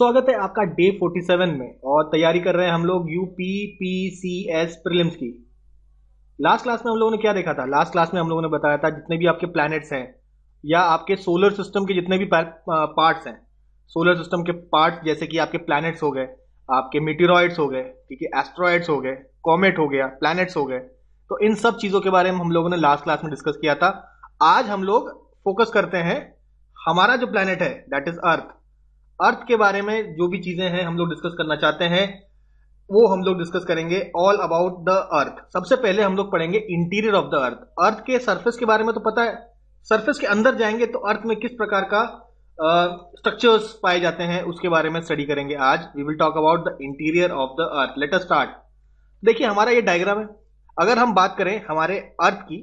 स्वागत है आपका डे 47 में। और तैयारी कर रहे हैं हम लोग यूपीपीसीएस प्रीलिम्स की। लास्ट क्लास में हम लोगों ने क्या देखा था? लास्ट क्लास में हम लोगों ने बताया था जितने भी आपके प्लैनेट्स हैं या आपके सोलर सिस्टम के जितने भी पार्ट्स हैं, सोलर सिस्टम के पार्ट्स जैसे कि आपके प्लैनेट्स हो गए, आपके मीटेरॉइड्स हो गए, ठीक है, एस्ट्रॉइड्स हो गए, कॉमेट हो गया, प्लैनेट्स हो गए। तो इन सब चीजों के बारे में हम लोगों ने लास्ट क्लास में डिस्कस किया था। आज हम लोग फोकस करते हैं हमारा जो प्लैनेट है दैट इज अर्थ। अर्थ के बारे में जो भी चीजें हैं हम लोग डिस्कस करना चाहते हैं वो हम लोग डिस्कस करेंगे। All about the earth. सबसे पहले हम लोग पढ़ेंगे इंटीरियर ऑफ द अर्थ। अर्थ के सरफेस के बारे में तो पता है, सरफेस के अंदर जाएंगे तो अर्थ में किस प्रकार का स्ट्रक्चर्स पाए जाते हैं उसके बारे में स्टडी करेंगे। आज we will talk about the interior of the earth. Let us start. देखिए हमारा ये डायग्राम है। अगर हम बात करें हमारे अर्थ की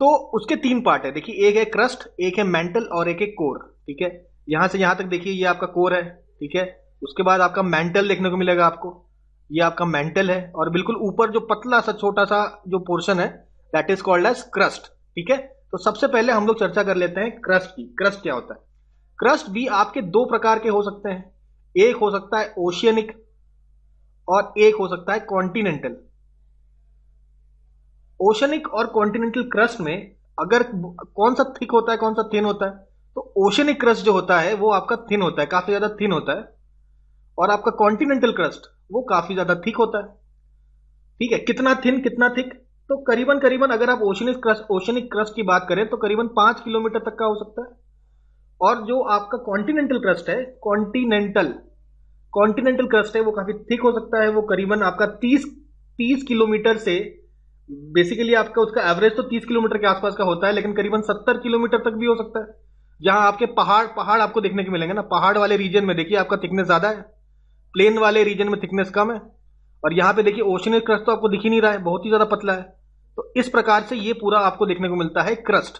तो उसके तीन पार्ट है। देखिए एक है क्रस्ट, एक है मेंटल और एक है कोर। ठीक है, यहां से यहां तक देखिए ये आपका कोर है। ठीक है, उसके बाद आपका मेंटल देखने को मिलेगा आपको, ये आपका मेंटल है। और बिल्कुल ऊपर जो पतला सा छोटा सा जो पोर्शन है that is called as crust. ठीक है, तो सबसे पहले हम लोग चर्चा कर लेते हैं क्रस्ट की। क्रस्ट क्या होता है? क्रस्ट भी आपके दो प्रकार के हो सकते हैं। एक हो सकता है ओशियनिक और एक हो सकता है कॉन्टिनेंटल। ओशनिक और कॉन्टिनेंटल क्रस्ट में अगर कौन सा थिक होता है कौन सा थिन होता है, तो ओशनिक क्रस्ट जो होता है वो आपका थिन होता है, काफी ज्यादा थिन होता है। और आपका कॉन्टिनेंटल क्रस्ट वो काफी ज्यादा थिक होता है। ठीक है, कितना थिन कितना थिक? तो करीबन करीबन अगर आप ओशनिक क्रस्ट की बात करें तो करीबन 5 किलोमीटर तक का हो सकता है। और जो आपका कॉन्टिनेंटल क्रस्ट है, कॉन्टिनेंटल क्रस्ट है वो काफी थिक हो सकता है। वो करीबन आपका 30 किलोमीटर से, बेसिकली आपका उसका एवरेज तो 30 किलोमीटर के आसपास का होता है, लेकिन करीबन 70 किलोमीटर तक भी हो सकता है। जहां आपके पहाड़ आपको देखने को मिलेंगे ना, पहाड़ वाले रीजन में देखिए आपका थिकनेस ज्यादा है, प्लेन वाले रीजन में थिकनेस कम है। और यहां पे देखिए ओशनिक क्रस्ट तो आपको दिख ही नहीं रहा है, बहुत ही ज्यादा पतला है। तो इस प्रकार से ये पूरा आपको देखने को मिलता है क्रस्ट।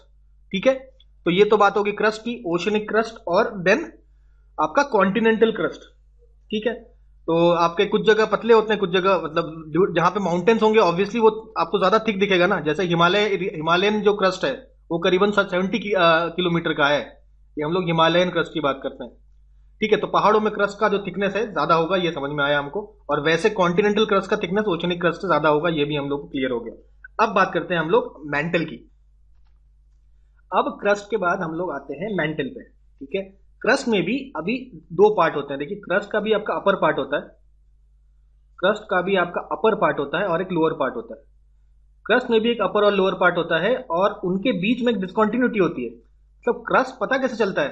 ठीक है, तो ये तो बात होगी क्रस्ट की, ओशनिक क्रस्ट और देन आपका कॉन्टिनेंटल क्रस्ट। ठीक है, तो आपके कुछ जगह पतले होते हैं, कुछ जगह मतलब जहां पे माउंटेन्स होंगे ऑब्वियसली वो आपको ज्यादा थिक दिखेगा ना। जैसे हिमालयन जो क्रस्ट है वो करीबन 70 किलोमीटर का है। ये हम लोग हिमालयन क्रस्ट की बात करते हैं। ठीक है, तो पहाड़ों में क्रस्ट का जो थिकनेस है ज्यादा होगा, ये समझ में आया हमको। और वैसे कॉन्टिनेंटल क्रस्ट का थिकनेस ओशनिक क्रस्ट से ज्यादा होगा, ये भी हम लोग को क्लियर हो गया। अब बात करते हैं हम लोग मेंटल की। अब क्रस्ट के बाद हम लोग आते हैं मेंटल पे। ठीक है, क्रस्ट में भी अभी दो पार्ट होते हैं। देखिए क्रस्ट का भी आपका अपर पार्ट होता है, क्रस्ट का भी आपका अपर पार्ट होता है और एक लोअर पार्ट होता है। क्रस्ट में भी एक अपर और लोअर पार्ट होता है और उनके बीच में एक डिस्कंटिन्यूटी होती है। मतलब क्रस्ट पता कैसे चलता है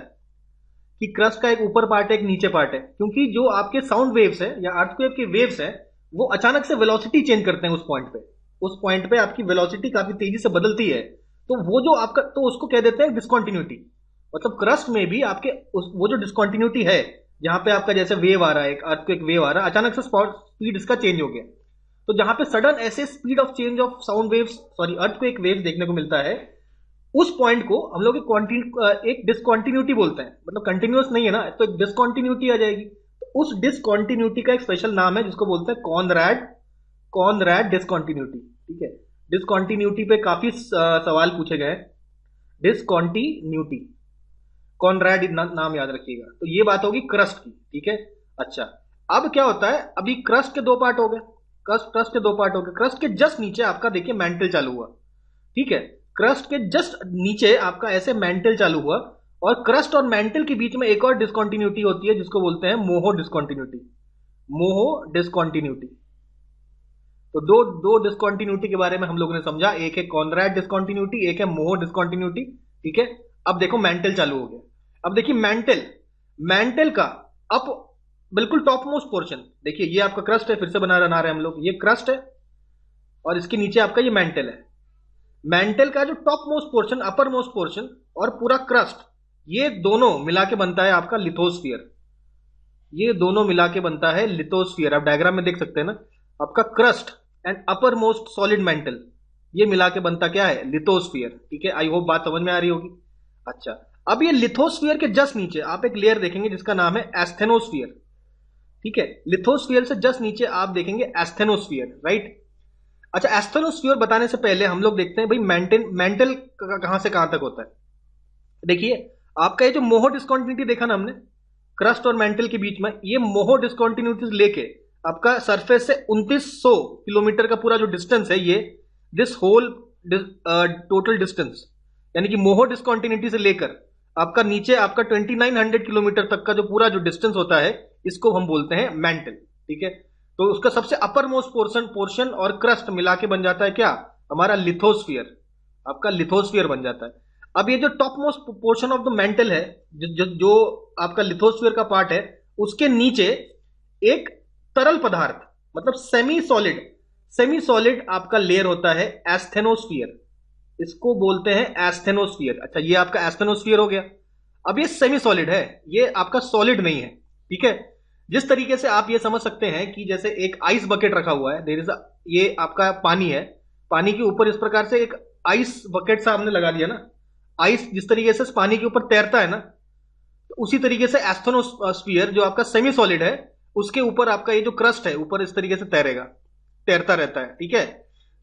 कि क्रस्ट का एक ऊपर पार्ट है एक नीचे पार्ट है? क्योंकि जो आपके साउंड वेव्स है या अर्थक्वेव के वेव्स है वो अचानक से वेलोसिटी चेंज करते हैं उस पॉइंट पे आपकी वेलोसिटी काफी तेजी से बदलती है। तो वो जो आपका, तो उसको कह देते हैं डिस्कंटिन्यूटी। मतलब क्रस्ट में भी आपके वो जो डिस्कंटिन्यूटी है, जहां पे आपका जैसे वेव आ रहा है, एक अर्थक्वेक वेव आ रहा है, अचानक से स्पीड इसका चेंज हो गया। तो जहां पे सडन ऐसे speed of change of sound waves, sorry earthquake waves देखने को मिलता है, उस पॉइंट को हम लोग एक डिस्कंटिन्यूटी बोलते हैं। मतलब कंटिन्यूअस नहीं है ना, तो एक डिस्कंटिन्यूटी आ जाएगी। तो उस डिस्कंटिन्यूटी का एक स्पेशल नाम है जिसको बोलते हैं कॉनरैड डिस्कंटिन्यूटी। ठीक है, डिस्कंटिन्यूटी पे काफी सवाल पूछे गए। डिस्कंटिन्यूटी, कॉनरैड नाम याद रखिएगा। तो ये बात होगी क्रस्ट की। ठीक है, अच्छा अब क्या होता है, अभी क्रस्ट के दो पार्ट हो गए, क्रस्ट के दो पार्ट हो गए। क्रस्ट के जस्ट नीचे आपका देखिए मेंटल चालू हुआ। ठीक है, क्रस्ट के जस्ट नीचे आपका ऐसे मेंटल चालू हुआ और क्रस्ट और मेंटल के बीच में एक और डिस्कंटिन्यूटी होती है जिसको बोलते हैं मोहो डिस्कंटिन्यूटी। तो दो डिस्कंटिन्यूटी के बारे में हम लोगों ने समझा, एक है कॉनरैड डिस्कंटिन्यूटी, एक है मोहो डिस्कंटिन्यूटी। ठीक है, अब देखो मेंटल चालू हो गया। अब देखिए मेंटल का अप बिल्कुल टॉप मोस्ट पोर्शन देखिए, ये आपका क्रस्ट है, फिर से बना रहे हैं हम लोग, ये क्रस्ट है और इसके नीचे आपका ये मेंटल है। मेंटल का जो top most portion, upper most portion और पूरा क्रस्ट, ये दोनों मिला के बनता है आपका लिथोस्फीयर। ये दोनों मिला के बनता है लिथोस्फीयर। आप डायग्राम में देख सकते हैं ना, आपका crust and upper most solid mental, ये मिला के बनता क्या है? लिथोस्फीयर। ठीक है, आई होप बात समझ में आ रही होगी। अच्छा, अब ये लिथोस्फीयर के जस्ट नीचे आप एक लेयर देखेंगे जिसका नाम है एस्थेनोस्फीयर। ठीक है, लिथोस्फीयर से जस्ट नीचे आप देखेंगे एस्थेनोस्फीयर, राइट। अच्छा, एस्थेनोस्फीयर बताने से पहले हम लोग देखते हैं भाई मेंटल कहां से कहां तक होता है। देखिए आपका ये जो मोहो डिस्कंटिन्यूटी देखा ना हमने, क्रस्ट और मेंटल के बीच में ये मोहो डिस्कंटिन्यूटीज लेके आपका सरफेस से 2900 किलोमीटर का पूरा जो डिस्टेंस है, ये दिस होल टोटल डिस्टेंस, यानी कि मोहो डिस्कंटिन्यूटी से लेकर आपका नीचे आपका 2900 किलोमीटर तक का जो पूरा जो डिस्टेंस होता है, इसको हम बोलते हैं मेंटल। ठीक है, तो उसका सबसे अपर मोस्ट पोर्शन और क्रस्ट मिला के बन जाता है क्या, हमारा लिथोस्फीयर, आपका लिथोस्फीयर बन जाता है। अब ये जो top most portion of the mental है, जो आपका लिथोस्फीयर का पार्ट है, उसके नीचे एक तरल पदार्थ, मतलब सेमी सॉलिड आपका लेयर होता है, एस्थेनोस्फीयर, इसको बोलते हैं एस्थेनोस्फीयर। अच्छा, ये आपका एस्थेनोस्फीयर हो गया। अब ये सेमी सॉलिड है, ये आपका सॉलिड नहीं है। ठीक है, जिस तरीके से आप ये समझ सकते हैं कि जैसे एक आइस बकेट रखा हुआ है, देयर इज ये आपका पानी है, पानी के ऊपर इस प्रकार से एक आइस बकेट सा हमने लगा दिया ना, आइस जिस तरीके से पानी के ऊपर तैरता है ना, तो उसी तरीके से एस्थेनोस्फीयर जो आपका सेमी सॉलिड है, उसके ऊपर आपका ये जो क्रस्ट है ऊपर इस तरीके से तैरता रहता है। ठीक है,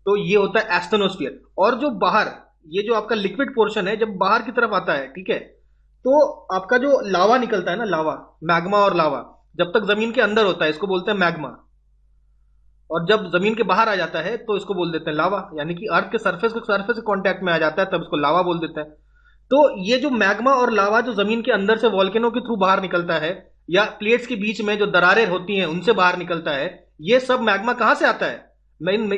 तो ये होता है एस्थेनोस्फीयर। और जो बाहर ये जो आपका लिक्विड पोर्शन है, जब बाहर की तरफ आता है, ठीक है, तो आपका जो लावा निकलता है ना, लावा, मैग्मा और लावा, जब तक जमीन के अंदर होता है इसको बोलते हैं मैग्मा, और जब जमीन के बाहर आ जाता है तो इसको बोल देते हैं लावा, यानी कि अर्थ के सरफेस के कांटेक्ट में आ जाता है तब इसको लावा बोल देते हैं। तो ये जो मैग्मा और लावा जो जमीन के अंदर से वॉल्केनो के थ्रू बाहर निकलता है, या प्लेट्स के बीच में जो दरारें होती हैं उनसे बाहर निकलता है, ये सब मैग्मा कहां से आता है,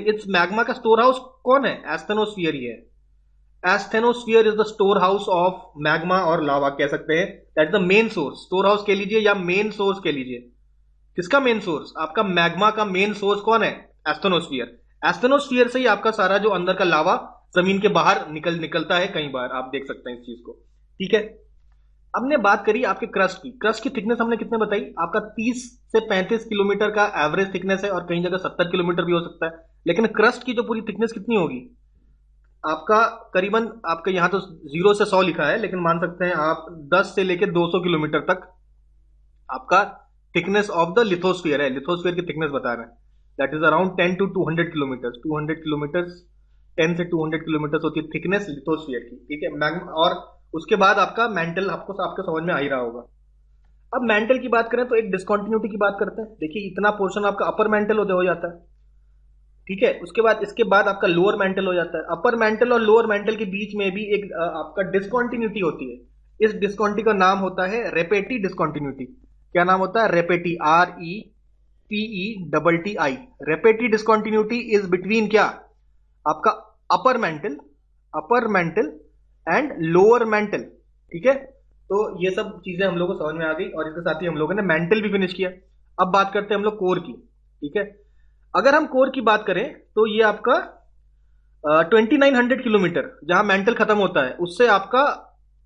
इस मैग्मा का स्टोर हाउस कौन है, एस्थेनोस्फीयर ही है। Asthenosphere is the store house of magma और लावा, कह सकते हैं that the main source, store house कह लीजिए या मेन सोर्स कह लीजिए। किसका मेन सोर्स, आपका मैग्मा का मेन सोर्स कौन है, एस्थेनोस्फीयर। एस्थेनोस्फीयर से ही आपका सारा जो अंदर का लावा जमीन के बाहर निकलता है, कई बार आप देख सकते हैं इस चीज को। ठीक है, हमने बात करी आपके क्रस्ट की थिकनेस हमने कितने बताई, आपका 30 से 35 किलोमीटर का एवरेज थिकनेस है, और कई जगह 70 किलोमीटर भी हो सकता है। लेकिन क्रस्ट की जो पूरी थिकनेस कितनी होगी, आपका करीबन, आपके यहां तो 0 से 100 लिखा है, लेकिन मान सकते हैं आप 10 से लेकर 200 किलोमीटर तक आपका थिकनेस ऑफ द लिथोस्फीयर है। लिथोस्फीयर की थिकनेस बता रहे हैं, that is around 10 to 200 kilometre, 200 kilometre, 10 से 200 किलोमीटर होती है थिकनेस लिथोस्फीयर की। ठीक है, मैग्मा, और उसके बाद आपका मेंटल आपके समझ में आ ही रहा होगा। अब मेंटल की बात करें तो एक डिस्कंटिन्यूटी की बात करते हैं। देखिए, इतना पोर्शन आपका अपर मेंटल हो जाता है। ठीक है, इसके बाद आपका लोअर मेंटल हो जाता है। अपर मेंटल और लोअर मेंटल के बीच में भी एक आपका डिस्कंटिन्यूटी होती है। इस डिस्कंटिन्यूटी का नाम होता है रेपेटी डिस्कंटिन्यूटी। क्या नाम होता है, रेपेटी, REPETTI। रेपेटी डिस्कंटिन्यूटी इज बिटवीन क्या, आपका upper mantle and lower mental. ठीक है, तो ये सब चीजें हम लोग को समझ में आ गई, और इसके साथ ही हम लोगों ने मेंटल भी फिनिश किया। अब बात करते हैं हम लोग कोर की। ठीक है, अगर हम कोर की बात करें तो ये आपका 2900 किलोमीटर जहां मेंटल खत्म होता है, उससे आपका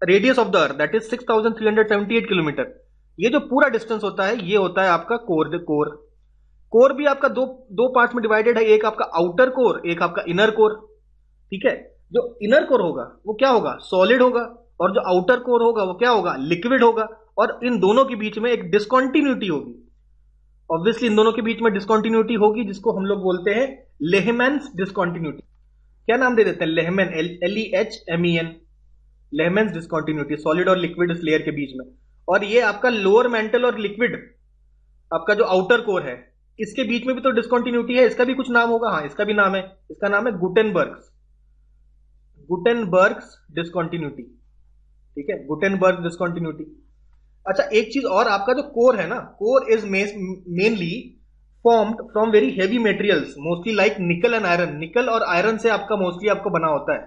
radius of the earth that is 6378 kilometre, ये जो पूरा डिस्टेंस होता है ये होता है आपका कोर भी आपका दो पार्ट्स में डिवाइडेड है, एक आपका आउटर कोर, एक आपका इनर कोर। ठीक है, जो इनर कोर होगा वो क्या होगा, सॉलिड होगा, और जो आउटर कोर होगा वो क्या होगा, लिक्विड होगा। और इन दोनों के बीच में एक डिस्कंटिन्यूटी होगी, ऑब्वियसली इन दोनों के बीच में डिस्कंटिन्यूटी होगी, जिसको हम लोग बोलते हैं लेहमैन्स डिस्कंटिन्यूटी। क्या नाम दे देते हैं, लेहमैन, LEHMEN, लेहमैन्स डिस्कंटिन्यूटी, सॉलिड और लिक्विड इस लेयर के बीच में। और ये आपका लोअर मेंटल और लिक्विड, आपका जो आउटर कोर है, इसके बीच में भी तो डिस्कंटिन्यूटी है, इसका भी कुछ नाम होगा, हाँ इसका भी नाम है, इसका नाम है गुटेनबर्ग्स डिस्कंटिन्यूटी। ठीक है, गुटेनबर्ग डिस्कंटिन्यूटी। अच्छा, एक चीज और, आपका जो कोर है ना, core is mainly formed from very heavy materials, mostly like निकल एंड आयरन। निकल और आयरन से आपका मोस्टली आपको बना होता है।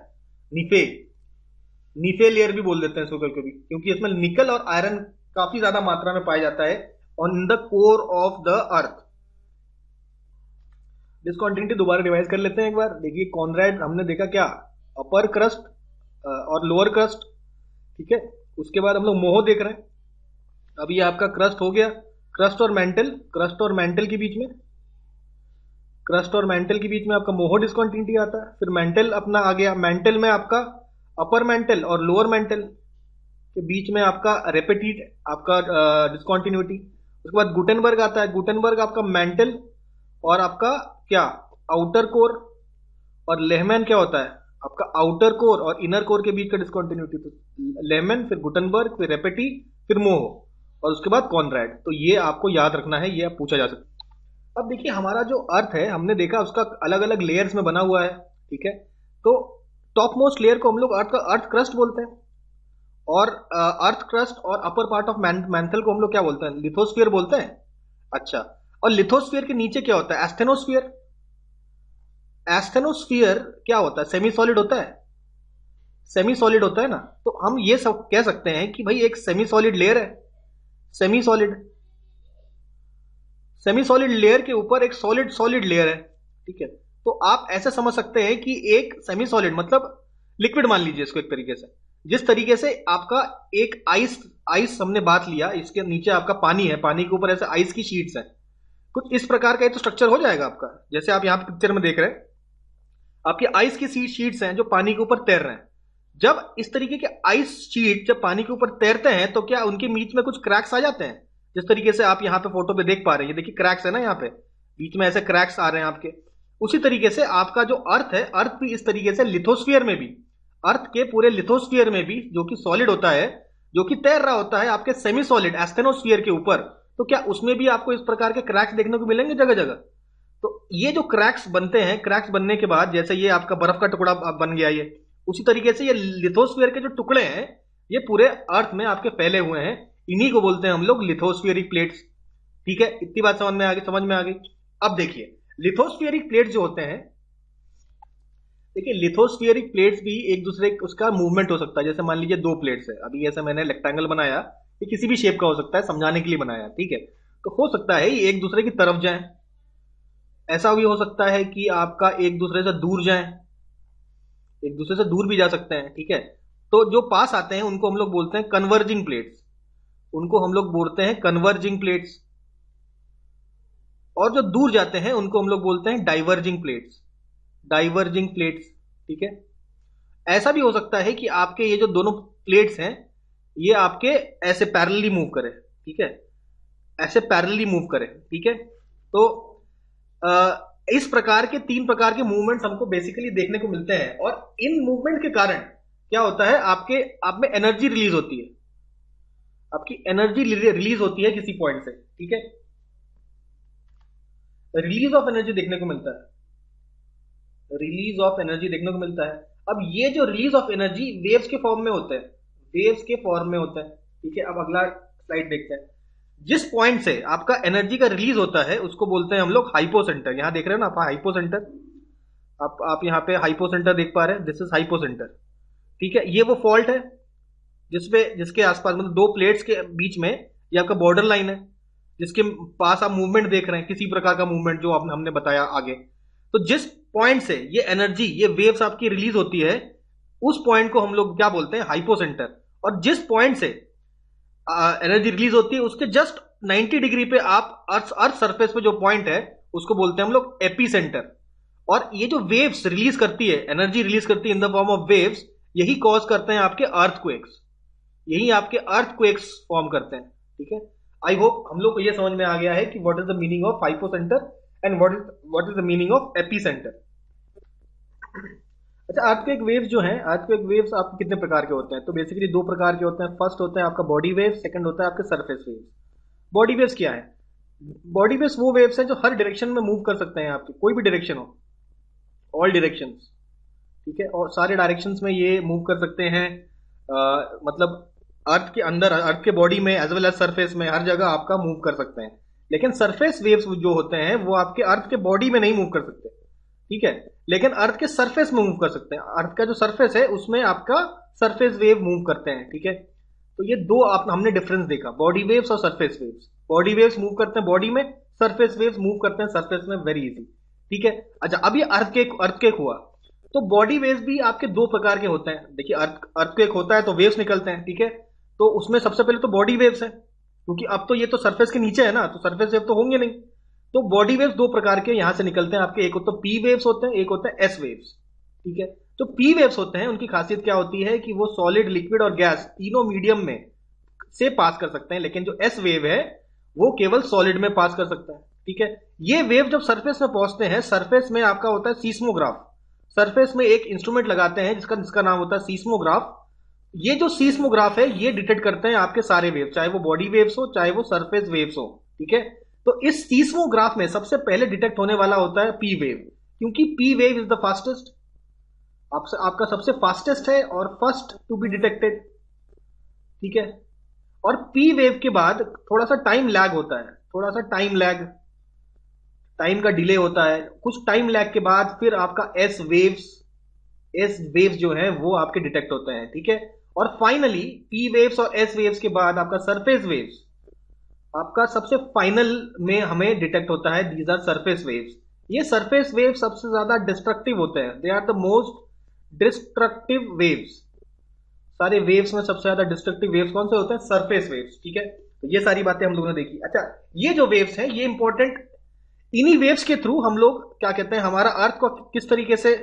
नीफे लेयर भी बोल देते हैं इसको कभी, क्योंकि इसमें निकल और आयरन काफी ज्यादा मात्रा में पाया जाता है on the core of the earth. Discontinuity दोबारा रिवाइज कर लेते हैं एक बार। देखिए, कॉनरैड हमने देखा क्या, अपर क्रस्ट और लोअर क्रस्ट। ठीक है, उसके बाद हम लोग मोहो देख रहे हैं। अब ये आपका क्रस्ट हो गया, क्रस्ट और मेंटल के बीच में आपका मोहो डिस्कंटिन्यूटी आता है। फिर मेंटल अपना आ गया, मेंटल में आपका अपर मेंटल और लोअर मेंटल के बीच में आपका रेपेटिट आपका डिस्कंटिन्यूटी। उसके बाद गुटेनबर्ग आता है, गुटेनबर्ग आपका मेंटल और आपका क्या, आउटर कोर, और लेहमैन क्या होता है, आपका आउटर कोर और इनर कोर के बीच का डिस्कंटिन्यूटी। तो लेहमैन, फिर गुटेनबर्ग, फिर रेपेटी, फिर मोहो। और उसके बाद कॉनरैड। तो ये आपको याद रखना है, ये पूछा जा सकता है। अब देखिए हमारा जो अर्थ है हमने देखा उसका अलग अलग लेयर्स में बना हुआ है, ठीक है। तो टॉप मोस्ट लेयर को हम लोग अर्थ क्रस्ट बोलते हैं, और अर्थ क्रस्ट और अपर पार्ट ऑफ मैंथल को हम लोग क्या बोलते हैं, लिथोस्फीयर बोलते हैं। अच्छा, और लिथोस्फीयर के नीचे क्या होता है, एस्थेनोस्फीयर। एस्थेनोस्फीयर क्या होता है, सेमी सॉलिड होता है, सेमी सॉलिड होता है ना। तो हम ये सब कह सकते हैं कि भाई एक सेमी सॉलिड लेयर है, semi solid, semi solid layer के ऊपर एक सॉलिड सॉलिड लेयर है, ठीक है। तो आप ऐसे समझ सकते हैं कि एक सेमी सॉलिड मतलब लिक्विड मान लीजिए इसको एक तरीके से। जिस तरीके से आपका एक आइस आइस हमने बात लिया, इसके नीचे आपका पानी है, पानी के ऊपर ऐसे आइस की शीट्स हैं, कुछ इस प्रकार का तो स्ट्रक्चर हो जाएगा आपका। जैसे आप यहां पिक्चर में देख रहे हैं, आपकी आइस की शीट्स हैं जो पानी के ऊपर तैर रहे हैं। जब इस तरीके के आइस शीट जब पानी के ऊपर तैरते हैं तो क्या उनके बीच में कुछ क्रैक्स आ जाते हैं, जिस तरीके से आप यहाँ पे फोटो पे देख पा रहे हैं। ये देखिए क्रैक्स है ना, यहाँ पे बीच में ऐसे क्रैक्स आ रहे हैं आपके। उसी तरीके से आपका जो अर्थ है, अर्थ भी इस तरीके से लिथोस्फीयर में भी, अर्थ के पूरे लिथोस्फीयर में भी जो कि सॉलिड होता है, जो कि तैर रहा होता है आपके सेमी सॉलिड एस्थेनोस्फीयर के ऊपर, तो क्या उसमें भी आपको इस प्रकार के क्रैक्स देखने को मिलेंगे जगह जगह। तो ये जो क्रैक्स बनते हैं, क्रैक्स बनने के बाद जैसे ये आपका बर्फ का टुकड़ा बन गया, ये उसी तरीके से ये लिथोस्फीयर के जो टुकड़े हैं ये पूरे अर्थ में आपके फैले हुए हैं, इन्हीं को बोलते हैं हम लोग लिथोस्फीयरिक प्लेट्स, ठीक है। इतनी बात समझ में आ गई, समझ में आ गई। अब देखिए लिथोस्फीयरिक प्लेट्स जो होते हैं, देखिए लिथोस्फीयरिक प्लेट्स भी एक दूसरे उसका मूवमेंट हो सकता है। जैसे मान लीजिए दो प्लेट्स है, अभी ऐसे मैंने रेक्टेंगल बनाया, ये किसी भी शेप का हो सकता है, समझाने के लिए बनाया, ठीक है। तो हो सकता है ये एक दूसरे की तरफ जाए, ऐसा भी हो सकता है कि आपका एक दूसरे से दूर जाए, एक दूसरे से दूर भी जा सकते हैं, ठीक है। तो जो पास आते हैं उनको हम लोग बोलते हैं कन्वर्जिंग प्लेट्स, उनको हम लोग बोलते हैं कन्वर्जिंग प्लेट्स, और जो दूर जाते हैं उनको हम लोग बोलते हैं डाइवर्जिंग प्लेट्स, डाइवर्जिंग प्लेट्स, ठीक है। ऐसा भी हो सकता है कि आपके ये जो दोनों प्लेट्स हैं ये आपके ऐसे पैरेलली मूव करें, ठीक है, ऐसे पैरेलली मूव करें, ठीक है। तो इस प्रकार के तीन प्रकार के मूवमेंट्स हमको बेसिकली देखने को मिलते हैं, और इन मूवमेंट के कारण क्या होता है, आपके आप में एनर्जी रिलीज होती है, आपकी एनर्जी रिलीज होती है किसी पॉइंट से, ठीक है। रिलीज ऑफ एनर्जी देखने को मिलता है, रिलीज ऑफ एनर्जी देखने को मिलता है। अब ये जो रिलीज ऑफ एनर्जी वेव्स के फॉर्म में होते हैं, वेव्स के फॉर्म में होता है, ठीक है। अब अगला स्लाइड देखते हैं। जिस पॉइंट से आपका एनर्जी का रिलीज होता है उसको बोलते हैं हम लोग हाइपोसेंटर। यहां देख रहे हो ना आप हाइपोसेंटर, आप यहां पे हाइपोसेंटर देख पा रहे हैं, दिस इज हाइपोसेंटर, ठीक है। ये वो फॉल्ट है जिसके आसपास मतलब दो प्लेट्स के बीच में ये आपका बॉर्डर लाइन है, जिसके पास आप मूवमेंट देख रहे हैं, किसी प्रकार का मूवमेंट जो हमने बताया आगे। तो जिस पॉइंट से ये एनर्जी, ये वेव्स आपकी रिलीज होती है, उस पॉइंट को हम लोग क्या बोलते हैं, हाइपोसेंटर। और जिस पॉइंट से एनर्जी रिलीज होती है उसके जस्ट 90 डिग्री पे आप अर्थ सरफेस पे जो पॉइंट है उसको बोलते हैं हम लोग एपी सेंटर। और ये जो वेव्स रिलीज करती है, एनर्जी रिलीज करती है in the form of waves, यही कॉज करते हैं आपके अर्थक्वेक्स, यही आपके अर्थक्वेक्स फॉर्म करते हैं, ठीक है। आई होप हम लोग को ये समझ में आ गया है कि what is the meaning of hypocentre and what is the meaning of AP centre. अच्छा, अर्थक्वेक वेव्स जो हैं, अर्थक्वेक वेव्स आपके कितने प्रकार के होते हैं, तो बेसिकली दो प्रकार के होते हैं। फर्स्ट होता है आपका बॉडी वेव, सेकंड होता है आपके सरफेस वेव्स। बॉडी वेव्स क्या है, बॉडी वेव्स वो वेव्स हैं जो हर डायरेक्शन में मूव कर सकते हैं, आपकी कोई भी डायरेक्शन हो, ऑल डायरेक्शंस, ठीक है। और सारे डायरेक्शंस में ये मूव कर सकते हैं, मतलब अर्थ के अंदर, अर्थ के बॉडी में एज वेल एज सरफेस में, हर जगह आपका मूव कर सकते हैं। लेकिन सरफेस वेव्स जो होते हैं वो आपके अर्थ के बॉडी में नहीं मूव कर सकते, ठीक है, लेकिन अर्थ के सरफेस में मूव कर सकते हैं। अर्थ का जो सरफेस है उसमें आपका सरफेस वेव मूव करते हैं, ठीक है। तो ये दो हमने डिफरेंस देखा, बॉडी वेव्स और surface waves. Body waves move करते हैं बॉडी में, सरफेस वेव्स मूव करते हैं सरफेस में, वेरी इजी, ठीक है। अच्छा, अब ये अर्थक्वेक हुआ, तो बॉडी वेव्स भी आपके दो प्रकार के होते हैं। देखिए अर्थक्वेक होता है तो वेव्स निकलते हैं, ठीक है। तो उसमें सबसे पहले तो बॉडी वेव्स है, क्योंकि अब तो ये तो सरफेस के नीचे है ना, तो सरफेस वेव तो होंगे नहीं। तो बॉडी वेव्स दो प्रकार के यहां से निकलते हैं आपके, एक होता है पी वेव्स होते हैं, एक होता है एस वेव्स, ठीक है। तो पी वेव्स होते हैं, उनकी खासियत क्या होती है कि वो सॉलिड, लिक्विड और गैस तीनों मीडियम में से पास कर सकते हैं। लेकिन जो एस वेव है वो केवल सॉलिड में पास कर सकता है, ठीक है। ये वेव जब सरफेस में पहुंचते हैं, सरफेस में आपका होता है सीस्मोग्राफ, सरफेस में एक इंस्ट्रूमेंट लगाते हैं जिसका नाम होता है सीस्मोग्राफ। ये जो सीस्मोग्राफ है ये डिटेक्ट करते हैं आपके सारे वेव, चाहे वो बॉडी वेव्स हो चाहे वो सरफेस वेव्स हो, ठीक है। तो इस सीस्मोग्राफ में सबसे पहले डिटेक्ट होने वाला होता है पी वेव, क्योंकि P wave is the fastest, आपका सबसे फास्टेस्ट है और फर्स्ट टू बी डिटेक्टेड, ठीक है। और पी वेव के बाद थोड़ा सा टाइम लैग होता है, थोड़ा सा टाइम लैग, टाइम का डिले होता है, कुछ टाइम लैग के बाद फिर आपका एस वेव्स जो है वो आपके डिटेक्ट होते हैं, ठीक है। और फाइनली पी वेव्स और एस वेव्स के बाद आपका सरफेस वेव्स आपका सबसे फाइनल में हमें डिटेक्ट होता है, दीज आर सरफेस वेव्स। ये सरफेस वेव सबसे ज्यादा डिस्ट्रक्टिव होते हैं, they are the most destructive waves. सारे वेव्स में सबसे ज्यादा डिस्ट्रक्टिव वेव्स कौन से होते हैं? सरफेस वेव्स, ठीक है। तो ये सारी बातें हम लोगों ने देखी। अच्छा, ये जो वेव्स हैं ये इंपॉर्टेंट, इन्हीं वेव्स के थ्रू हम लोग क्या कहते हैं, हमारा अर्थ को किस तरीके से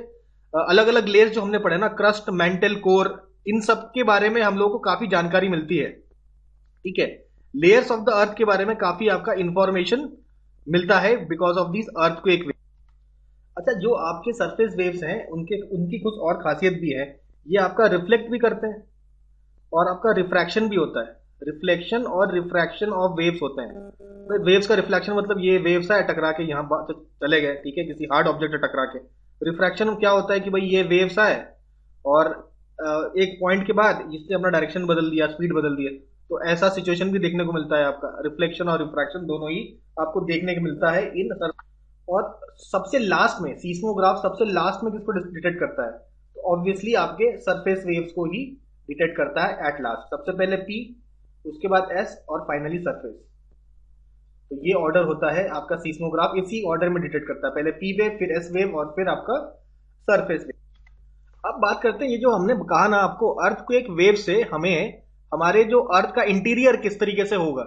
अलग अलग लेयर्स जो हमने पढ़े ना, क्रस्ट, मेंटल, कोर, इन सब के बारे में हम लोगों को काफी जानकारी मिलती है, ठीक है। लेयर्स ऑफ द अर्थ के बारे में काफी आपका इंफॉर्मेशन मिलता है because of this earthquake wave. अच्छा, जो आपके सरफेस वेव्स हैं उनकी कुछ और खासियत भी है, ये आपका रिफ्लेक्ट भी करते हैं और आपका रिफ्रैक्शन भी होता है। रिफ्लेक्शन और रिफ्रैक्शन ऑफ वेव्स होते हैं। वेव्स का रिफ्लेक्शन मतलब ये वेव्स है टकरा के यहाँ चले गए, ठीक है, किसी हार्ड ऑब्जेक्ट से टकरा के। रिफ्रैक्शन क्या होता है कि भाई ये वेव्स आए और एक पॉइंट के बाद इसने अपना डायरेक्शन बदल दिया, स्पीड बदल दिया, तो ऐसा सिचुएशन भी देखने को मिलता है। आपका रिफ्लेक्शन और रिफ्रैक्शन दोनों ही आपको देखने को मिलता है इन। और सबसे लास्ट में सीस्मोग्राफ सबसे लास्ट में किसको डिटेक्ट करता है? तो ऑब्वियसली आपके सरफेस वेव्स को ही डिटेक्ट करता है एट लास्ट। सबसे पहले पी, उसके बाद एस और फाइनली सरफेस। तो ये ऑर्डर होता है आपका सीस्मोग्राफ, इसी ऑर्डर में डिटेक्ट करता है, पहले पी वेव, फिर एस वेव और फिर आपका सरफेस वेव। अब बात करते हैं, ये जो हमने कहा ना आपको, अर्थक्वेक वेव से हमें हमारे जो अर्थ का इंटीरियर किस तरीके से होगा,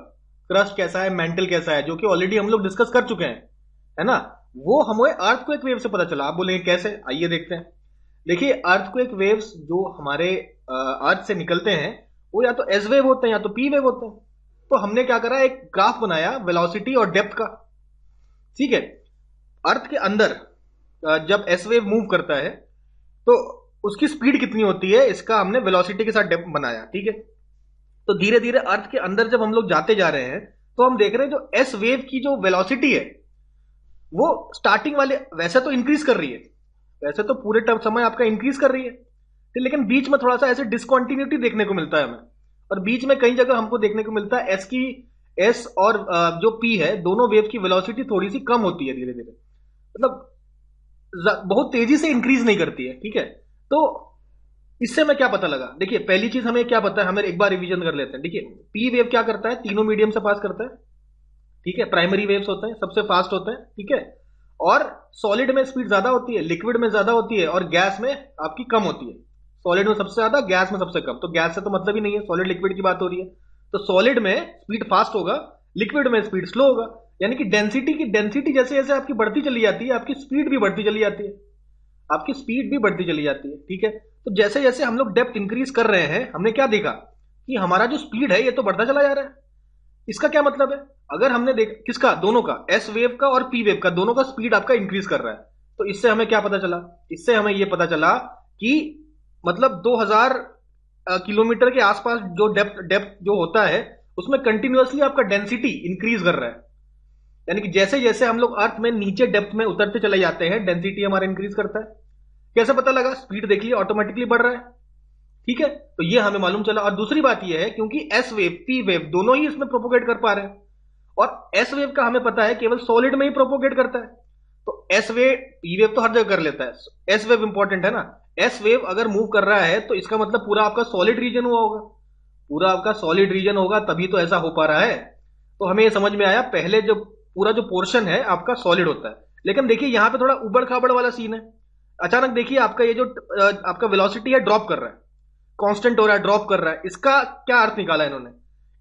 क्रस्ट कैसा है, मेंटल कैसा है, जो कि ऑलरेडी हम लोग डिस्कस कर चुके हैं, है ना, वो हमें अर्थक्वेक वेव से पता चला। आप बोलेंगे कैसे? आइए देखते हैं। देखिए, अर्थक्वेक वेव्स जो हमारे अर्थ से निकलते हैं वो या तो एस वेव होते हैं या तो पी वेव होते हैं। तो हमने क्या करा, एक ग्राफ बनाया वेलोसिटी और डेप्थ का, ठीक है। अर्थ के अंदर जब एस वेव मूव करता है तो उसकी स्पीड कितनी होती है, इसका हमने वेलोसिटी के साथ डेप्थ बनाया, ठीक है। तो धीरे धीरे अर्थ के अंदर जब हम लोग जाते जा रहे हैं तो हम देख रहे हैं जो एस वेव की जो वेलोसिटी है वो स्टार्टिंग वाले वैसे तो इंक्रीज कर रही है, वैसे तो पूरे समय आपका इंक्रीज कर रही है, लेकिन बीच में थोड़ा सा ऐसे डिसकंटिन्यूटी देखने को मिलता है हमें। और बीच में कई जगह हमको देखने को मिलता है एस और जो पी है, दोनों वेव की वेलोसिटी थोड़ी सी कम होती है धीरे धीरे, मतलब बहुत तेजी से इंक्रीज नहीं करती है, ठीक है। तो इससे हमें क्या पता लगा? देखिए, पहली चीज हमें क्या पता है, हमें एक बार रिवीजन कर लेते हैं। देखिए, पी वेव क्या करता है, तीनों मीडियम से पास करता है, ठीक है। प्राइमरी वेव्स होते हैं, सबसे फास्ट होते हैं, ठीक है। और सॉलिड में स्पीड ज्यादा होती है, लिक्विड में ज्यादा होती है और गैस में आपकी कम होती है। सॉलिड में सबसे ज्यादा, गैस में सबसे कम। तो गैस से तो मतलब ही नहीं है, सॉलिड लिक्विड की बात हो रही है। तो सॉलिड में स्पीड फास्ट होगा, लिक्विड में स्पीड स्लो होगा, यानी कि डेंसिटी जैसे जैसे आपकी बढ़ती चली जाती है, आपकी स्पीड भी बढ़ती चली जाती है, आपकी स्पीड भी बढ़ती चली जाती है, ठीक है। तो जैसे जैसे हम लोग डेप्थ इंक्रीज कर रहे हैं, हमने क्या देखा कि हमारा जो स्पीड है ये तो बढ़ता चला जा रहा है। इसका क्या मतलब है? अगर हमने किसका, दोनों का, एस वेव का और पी वेव का, दोनों का स्पीड आपका इंक्रीज कर रहा है, तो इससे हमें क्या पता चला? इससे हमें यह पता चला कि मतलब 2000 किलोमीटर के आसपास जो डेप्थ जो होता है उसमें कंटिन्यूअसली आपका डेंसिटी इंक्रीज कर रहा है। यानी कि जैसे जैसे हम लोग अर्थ में नीचे डेप्थ में उतरते चले जाते हैं, डेंसिटी हमारा इंक्रीज करता है। कैसे पता लगा? स्पीड देख लिया, ऑटोमेटिकली बढ़ रहा है, ठीक है। तो ये हमें मालूम चला। और दूसरी बात ये है, क्योंकि एस वेव, पी वेव दोनों ही इसमें प्रोपोगेट कर पा रहे हैं, और एस वेव का हमें पता है केवल सॉलिड में ही प्रोपोगेट करता है। तो एस वेव, पी वेव तो हर जगह कर लेता है, एस वेव इंपॉर्टेंट है ना। एस वेव अगर मूव कर रहा है तो इसका मतलब पूरा आपका सॉलिड रीजन हुआ होगा, पूरा आपका सॉलिड रीजन होगा, तभी तो ऐसा हो पा रहा है। तो हमें ये समझ में आया, पहले जो पूरा जो पोर्शन है आपका सॉलिड होता है। लेकिन देखिए यहां पे थोड़ा उबड़ खाबड़ वाला सीन है। अचानक देखिए आपका ये जो आपका वेलोसिटी है ड्रॉप कर रहा है, कांस्टेंट हो रहा है, ड्रॉप कर रहा है। इसका क्या अर्थ निकाला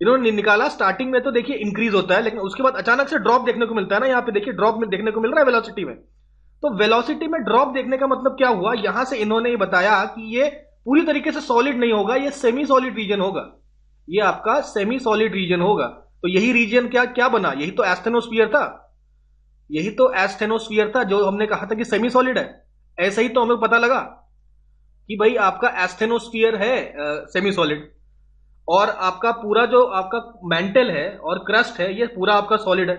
इन्होंने निकाला, स्टार्टिंग में तो देखिए इंक्रीज होता है, लेकिन उसके बाद अचानक से ड्रॉप देखने को मिलता है ना। यहाँ पे देखिए ड्रॉप में देखने को मिल रहा है वेलोसिटी में। तो वेलोसिटी में ड्रॉप देखने का मतलब क्या हुआ, यहां से इन्होंने ये बताया कि ये पूरी तरीके से सॉलिड नहीं होगा, ये सेमी सॉलिड रीजन होगा, ये आपका सेमी सॉलिड रीजन होगा। तो यही रीजन क्या क्या बना, यही तो एस्थेनोस्फीयर था, यही तो एस्थेनोस्फीयर था जो हमने कहा था कि सेमी सॉलिड है। ऐसा ही तो हमें पता लगा। कि भाई आपका एस्थेनोस्फीयर है सेमी सॉलिड, और आपका पूरा जो आपका मेंटल है और क्रस्ट है ये पूरा आपका सॉलिड है,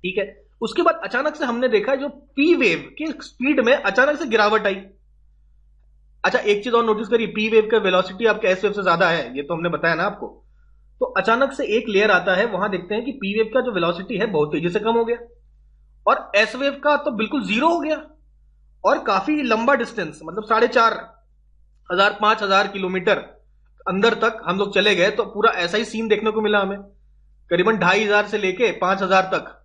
ठीक है। उसके बाद अचानक से हमने देखा जो पी वेव की स्पीड में अचानक से गिरावट आई। अच्छा, एक चीज और नोटिस करिए, पी वेव का वेलोसिटी आपके एस वेव से ज्यादा है, ये तो हमने बताया ना आपको। तो अचानक से एक लेयर आता है, वहां देखते हैं कि पी वेव का जो वेलोसिटी है बहुत तेजी से कम हो गया, और एस वेव का तो बिल्कुल जीरो हो गया, और काफी लंबा डिस्टेंस, मतलब 4,500 5,000 किलोमीटर अंदर तक हम लोग चले गए, तो पूरा ऐसा ही सीन देखने को मिला हमें, करीबन 2,500 से लेके 5,000 तक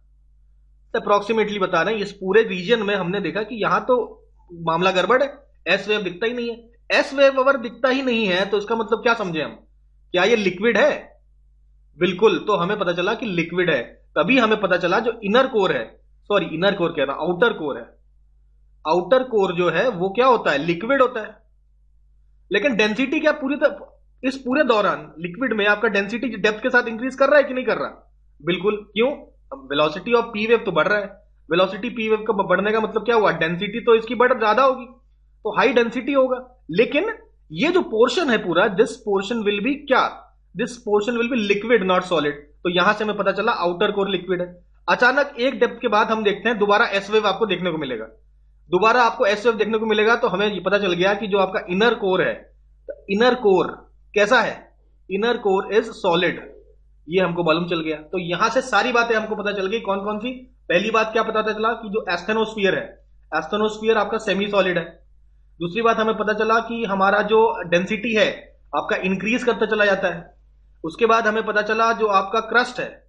अप्रोक्सीमेटली बता रहे हैं। इस पूरे रीजन में हमने देखा कि यहां तो मामला गड़बड़ है, एस वेव दिखता ही नहीं है। एस वेव अगर दिखता ही नहीं है तो इसका मतलब क्या समझे हम, क्या ये लिक्विड है? बिल्कुल, तो हमें पता चला कि लिक्विड है। तभी हमें पता चला जो इनर कोर है, सॉरी इनर कोर कह रहा, आउटर कोर है, आउटर कोर जो है वो क्या होता है, लिक्विड होता है। लेकिन डेंसिटी क्या पूरी तरह इस पूरे दौरान लिक्विड में आपका डेंसिटी डेप्थ के साथ इंक्रीज कर रहा है कि नहीं कर रहा? बिल्कुल। क्यों? वेलोसिटी ऑफ पी वेव तो बढ़ रहा है। वेलोसिटी पी वेव का बढ़ने का मतलब क्या हुआ, डेंसिटी तो इसकी बढ़ ज्यादा होगी, तो हाई डेंसिटी होगा। लेकिन ये जो पोर्शन है पूरा, दिस पोर्शन विल बी क्या, this portion will be liquid not solid. तो यहां से हमें पता चला आउटर कोर लिक्विड है। अचानक एक डेप्थ के बाद हम देखते हैं दोबारा एस वेव आपको देखने को मिलेगा, दोबारा आपको एस वेव देखने को मिलेगा। तो हमें ये पता चल गया कि जो आपका इनर कोर है, इनर कोर कैसा है, इनर कोर इज सॉलिड, ये हमको मालूम चल गया। तो यहां से सारी बातें हमको पता चल गई। कौन कौन सी? पहली बात क्या पता चला कि जो एस्थेनोस्फीयर है, एस्थेनोस्फीयर आपका सेमी सॉलिड है। दूसरी बात हमें पता चला कि हमारा जो डेंसिटी है आपका इंक्रीज करता चला जाता है। उसके बाद हमें पता चला जो आपका क्रस्ट है,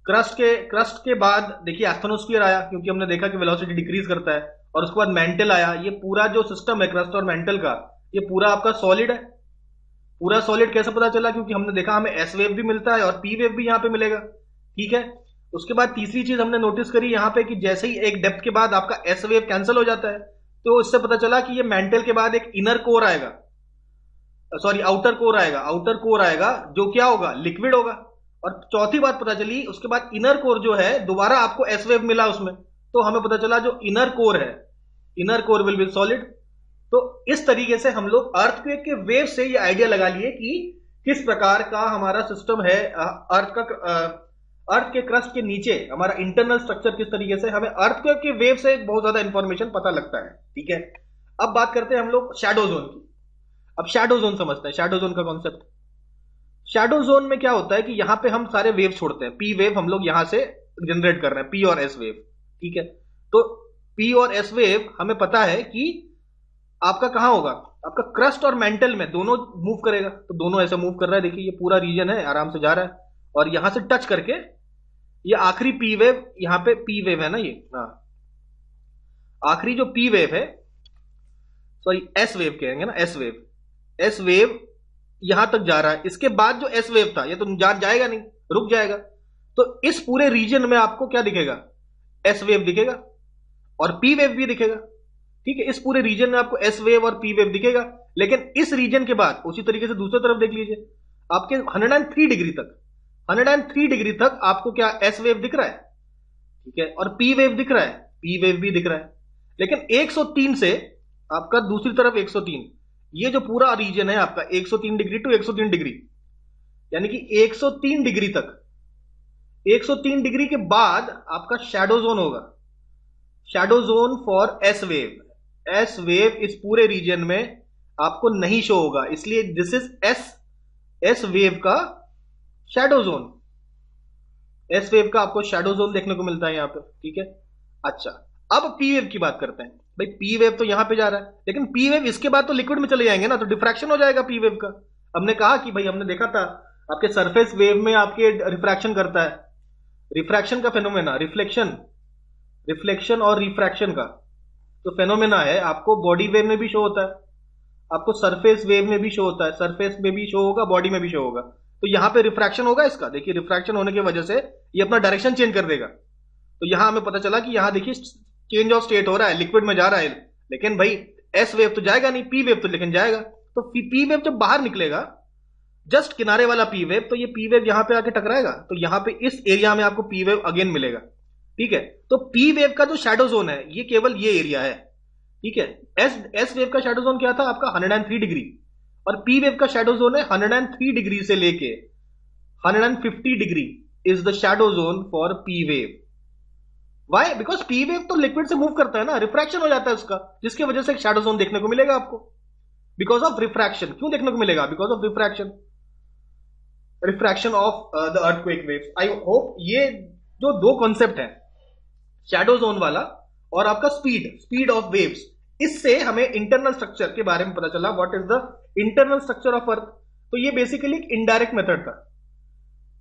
क्रस्ट के बाद देखिए एस्थेनोस्फीयर आया, क्योंकि हमने देखा कि वेलोसिटी डिक्रीज करता है। और उसके बाद मेंटल आया। ये पूरा जो सिस्टम है क्रस्ट और मेंटल का, ये पूरा आपका सॉलिड है। पूरा सॉलिड कैसे पता चला? क्योंकि हमने देखा हमें एस वेव भी मिलता है और पी वेव भी यहां पे मिलेगा, ठीक है। उसके बाद तीसरी चीज हमने नोटिस करी यहां पे कि जैसे ही एक डेप्थ के बाद आपका एस वेव कैंसिल हो जाता है, तो इससे पता चला कि ये मेंटल के बाद एक इनर कोर आएगा, सॉरी आउटर कोर आएगा। आउटर कोर आएगा जो क्या होगा, लिक्विड होगा। और चौथी बात पता चली, उसके बाद इनर कोर जो है दोबारा आपको एस वेव मिला उसमें, तो हमें पता चला जो इनर कोर है, inner core will be solid. तो इस तरीके से हम लोग अर्थक्वेक के वेव से ये आइडिया लगा लिए कि किस प्रकार का हमारा सिस्टम है, अर्थ के क्रस्ट के नीचे हमारा इंटरनल स्ट्रक्चर किस तरीके से, हमें अर्थक्वेक के वेव से बहुत ज्यादा इंफॉर्मेशन पता लगता है, ठीक है। अब बात करते हैं हम लोग शैडो जोन की। अब शैडो जोन समझते हैं, शैडो जोन का कॉन्सेप्ट। शैडो जोन में क्या होता है कि यहां पे हम सारे वेव छोड़ते हैं, पी वेव हम लोग यहां से जनरेट कर रहे हैं, पी और एस वेव, ठीक है। तो पी और एस वेव हमें पता है कि आपका कहां होगा, आपका क्रस्ट और मेंटल में दोनों मूव करेगा। तो दोनों ऐसे मूव कर रहा है, देखिए ये पूरा रीजन है आराम से जा रहा है, और यहां से टच करके ये आखिरी पी वेव, यहां पे पी वेव है ना ये, हाँ आखिरी जो पी वेव है, सॉरी एस वेव कहेंगे ना, एस वेव, एस वेव यहां तक जा रहा है। इसके बाद जो एस वेव था ये तो जाएगा नहीं, रुक जाएगा। तो इस पूरे रीजन में आपको क्या दिखेगा, एस वेव दिखेगा और पी वेव भी दिखेगा, ठीक है। इस पूरे रीजन में आपको एस वेव और पी वेव दिखेगा। लेकिन इस रीजन के बाद उसी तरीके से दूसरी तरफ देख लीजिए, आपके 103 डिग्री तक, 103 डिग्री तक आपको क्या एस वेव दिख रहा है, ठीक है, और पी वेव दिख रहा है, पी वेव भी दिख रहा है। लेकिन 103 से आपका दूसरी तरफ 103, ये जो पूरा रीजन है आपका 103 डिग्री टू 103 डिग्री, यानी कि 103 डिग्री तक, 103 डिग्री के बाद आपका शैडो जोन होगा, shadow zone for S wave. S wave इस पूरे रीजन में आपको नहीं शो होगा, इसलिए दिस इज एस वेव का शैडो जोन, एस वेव का आपको शैडो जोन देखने को मिलता है यहां पे, ठीक है। अच्छा, अब पी वेव की बात करते हैं। भाई पी वेव तो यहां पे जा रहा है, लेकिन पी वेव इसके बाद तो लिक्विड में चले जाएंगे ना, तो डिफ्रैक्शन हो जाएगा पी वेव का। हमने कहा कि भाई हमने देखा था आपके सरफेस वेव में आपके रिफ्रैक्शन करता है, रिफ्रैक्शन का फेनोमेना, रिफ्लेक्शन और रिफ्रैक्शन का तो फेनोमेना है, आपको बॉडी वेव में भी शो होता है, आपको सरफेस वेव में भी शो होता है, सरफेस में भी शो होगा, बॉडी में भी शो होगा। तो यहां पे रिफ्रैक्शन होगा इसका, देखिए रिफ्रैक्शन होने की वजह से ये अपना डायरेक्शन चेंज कर देगा। तो यहां हमें पता चला कि यहां देखिए चेंज ऑफ स्टेट हो रहा है, लिक्विड में जा रहा है। लेकिन भाई एस वेव तो जाएगा नहीं, पी वेव तो लेकिन जाएगा। तो पी वेव जब बाहर निकलेगा, जस्ट किनारे वाला पी वेव, तो ये पी वेव यहां पे आके टकराएगा, तो यहां पे इस एरिया में आपको पी वेव अगेन मिलेगा, ठीक है। तो पी वेव का जो शैडो जोन है ये केवल ये एरिया है, ठीक है। एस वेव का शैडो जोन क्या था आपका 103 डिग्री, और पी वेव का शैडो जोन है 103 डिग्री से लेके 150 degree is the shadow zone for P wave. Why? Because P wave तो लिक्विड से मूव करता है ना, रिफ्रैक्शन हो जाता है उसका, जिसकी वजह से एक शैडो जोन देखने को मिलेगा आपको, बिकॉज ऑफ रिफ्रैक्शन। क्यों देखने को मिलेगा? Because of refraction, refraction of the earthquake waves. I hope ये जो दो कॉन्सेप्ट है, शैडो जोन वाला और आपका स्पीड ऑफ वेव्स, इससे हमें इंटरनल स्ट्रक्चर के बारे में पता चला, what is the internal structure of earth. तो ये बेसिकली एक इनडायरेक्ट मेथड था,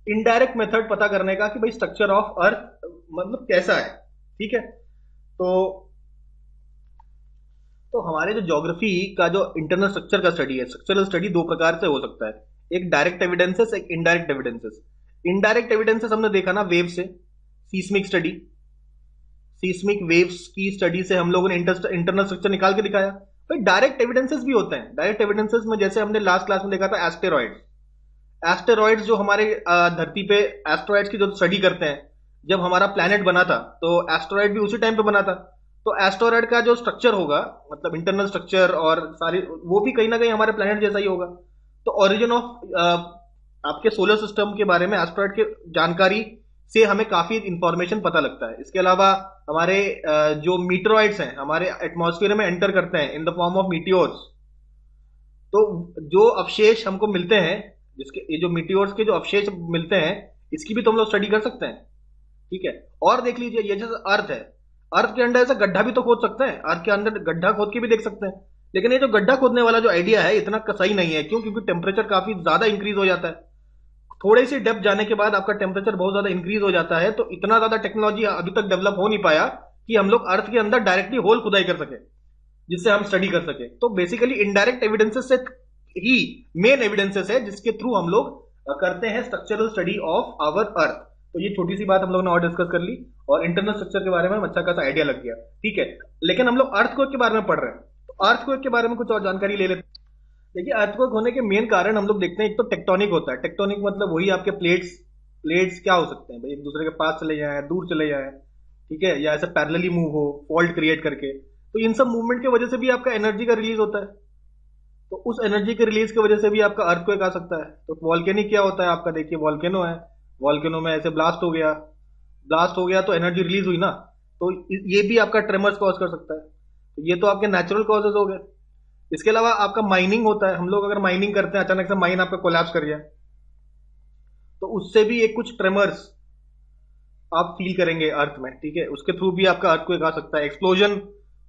इनडायरेक्ट मेथड पता करने का कि भाई स्ट्रक्चर ऑफ अर्थ मतलब कैसा है। ठीक है। तो हमारे जो ज्योग्राफी का जो इंटरनल स्ट्रक्चर का स्टडी है, स्ट्रक्चरल स्टडी दो प्रकार से हो सकता है, एक डायरेक्ट एविडेंसेस, एक इनडायरेक्ट एविडेंसेस। इनडायरेक्ट एविडेंसेस हमने देखा ना वेव से, सीस्मिक स्टडी, सीस्मिक वेव्स की स्टडी से हम लोगों ने इंटरनल स्ट्रक्चर निकाल के दिखाया। भाई डायरेक्ट एविडेंसेस भी होते हैं। डायरेक्ट एविडेंसेस में जैसे हमने लास्ट क्लास में देखा था एस्टेरॉइड्स, एस्टेरॉइड्स जो हमारे धरती पे एस्टेरॉइड्स की जो स्टडी करते हैं, जब हमारा प्लैनेट बना था तो एस्टेरॉइड भी उसी टाइम पे बना था। तो एस्टेरॉइड का जो स्ट्रक्चर होगा, मतलब इंटरनल स्ट्रक्चर और सारी, वो भी कहीं ना कहीं हमारे प्लैनेट जैसा ही होगा। तो ओरिजिन ऑफ आपके सोलर सिस्टम के बारे में एस्टेरॉइड की जानकारी से हमें काफी इंफॉर्मेशन पता लगता है। इसके अलावा हमारे जो मीटरॉइड्स हैं हमारे एटमॉस्फेयर में एंटर करते हैं in the form of meteors, तो जो अवशेष हमको मिलते हैं, जिसके ये जो मीटियोर्स के जो अवशेष मिलते हैं, इसकी भी तो हम लोग स्टडी कर सकते हैं। ठीक है। और देख लीजिए, ये जैसे अर्थ है, अर्थ के अंदर ऐसा गड्ढा भी तो खोद सकते हैं, अर्थ के अंदर गड्ढा खोद के भी देख सकते हैं। लेकिन ये जो गड्ढा खोदने वाला जो आइडिया है इतना सही नहीं है। क्यों? क्योंकि टेम्परेचर काफी ज्यादा इंक्रीज हो जाता है। थोड़ी सी डेप्थ जाने के बाद आपका टेम्परेचर बहुत ज्यादा इंक्रीज हो जाता है। तो इतना ज्यादा टेक्नोलॉजी अभी तक डेवलप हो नहीं पाया कि हम लोग अर्थ के अंदर डायरेक्टली होल खुदाई कर सके, जिससे हम स्टडी कर सके। तो बेसिकली इनडायरेक्ट एविडेंसेस से ही मेन एविडेंसेस है जिसके थ्रू हम लोग करते हैं structural study of our earth. तो ये छोटी सी बात हम लोग ने और डिस्कस कर ली, और इंटरनल स्ट्रक्चर के बारे में अच्छा खासा आइडिया लग गया। ठीक है। लेकिन हम लोग अर्थक्वेक के बारे में पढ़ रहे हैं, तो अर्थक्वेक के बारे में कुछ और जानकारी ले लेते हैं। देखिए, अर्थक्वेक होने के मेन कारण हम लोग देखते हैं, एक तो टेक्टोनिक होता है। टेक्टोनिक मतलब वही आपके प्लेट्स क्या हो सकते हैं भाई, एक दूसरे के पास चले जाए, दूर चले जाए, ठीक है, या ऐसे पैरेलली मूव हो, फॉल्ट क्रिएट करके। तो इन सब मूवमेंट की वजह से भी आपका एनर्जी का रिलीज होता है। तो उस एनर्जी के रिलीज की वजह से भी आपका अर्थक्वेक आ सकता है। तो वॉल्केनिक क्या होता है आपका, देखिए वॉल्केनो है, वॉल्केनो में ऐसे ब्लास्ट हो गया तो एनर्जी रिलीज हुई ना, तो ये भी आपका ट्रेमर्स कॉज कर सकता है। तो ये तो आपके नेचुरल कॉजेज हो गए। इसके अलावा आपका माइनिंग होता है। हम लोग अगर माइनिंग करते हैं, अचानक से माइन आपका कोलैप्स कर जाए, तो उससे भी एक कुछ ट्रेमर्स आप फील करेंगे अर्थ में। ठीक है। उसके थ्रू भी आपका अर्थक्वेक आ सकता है। एक्सप्लोजन,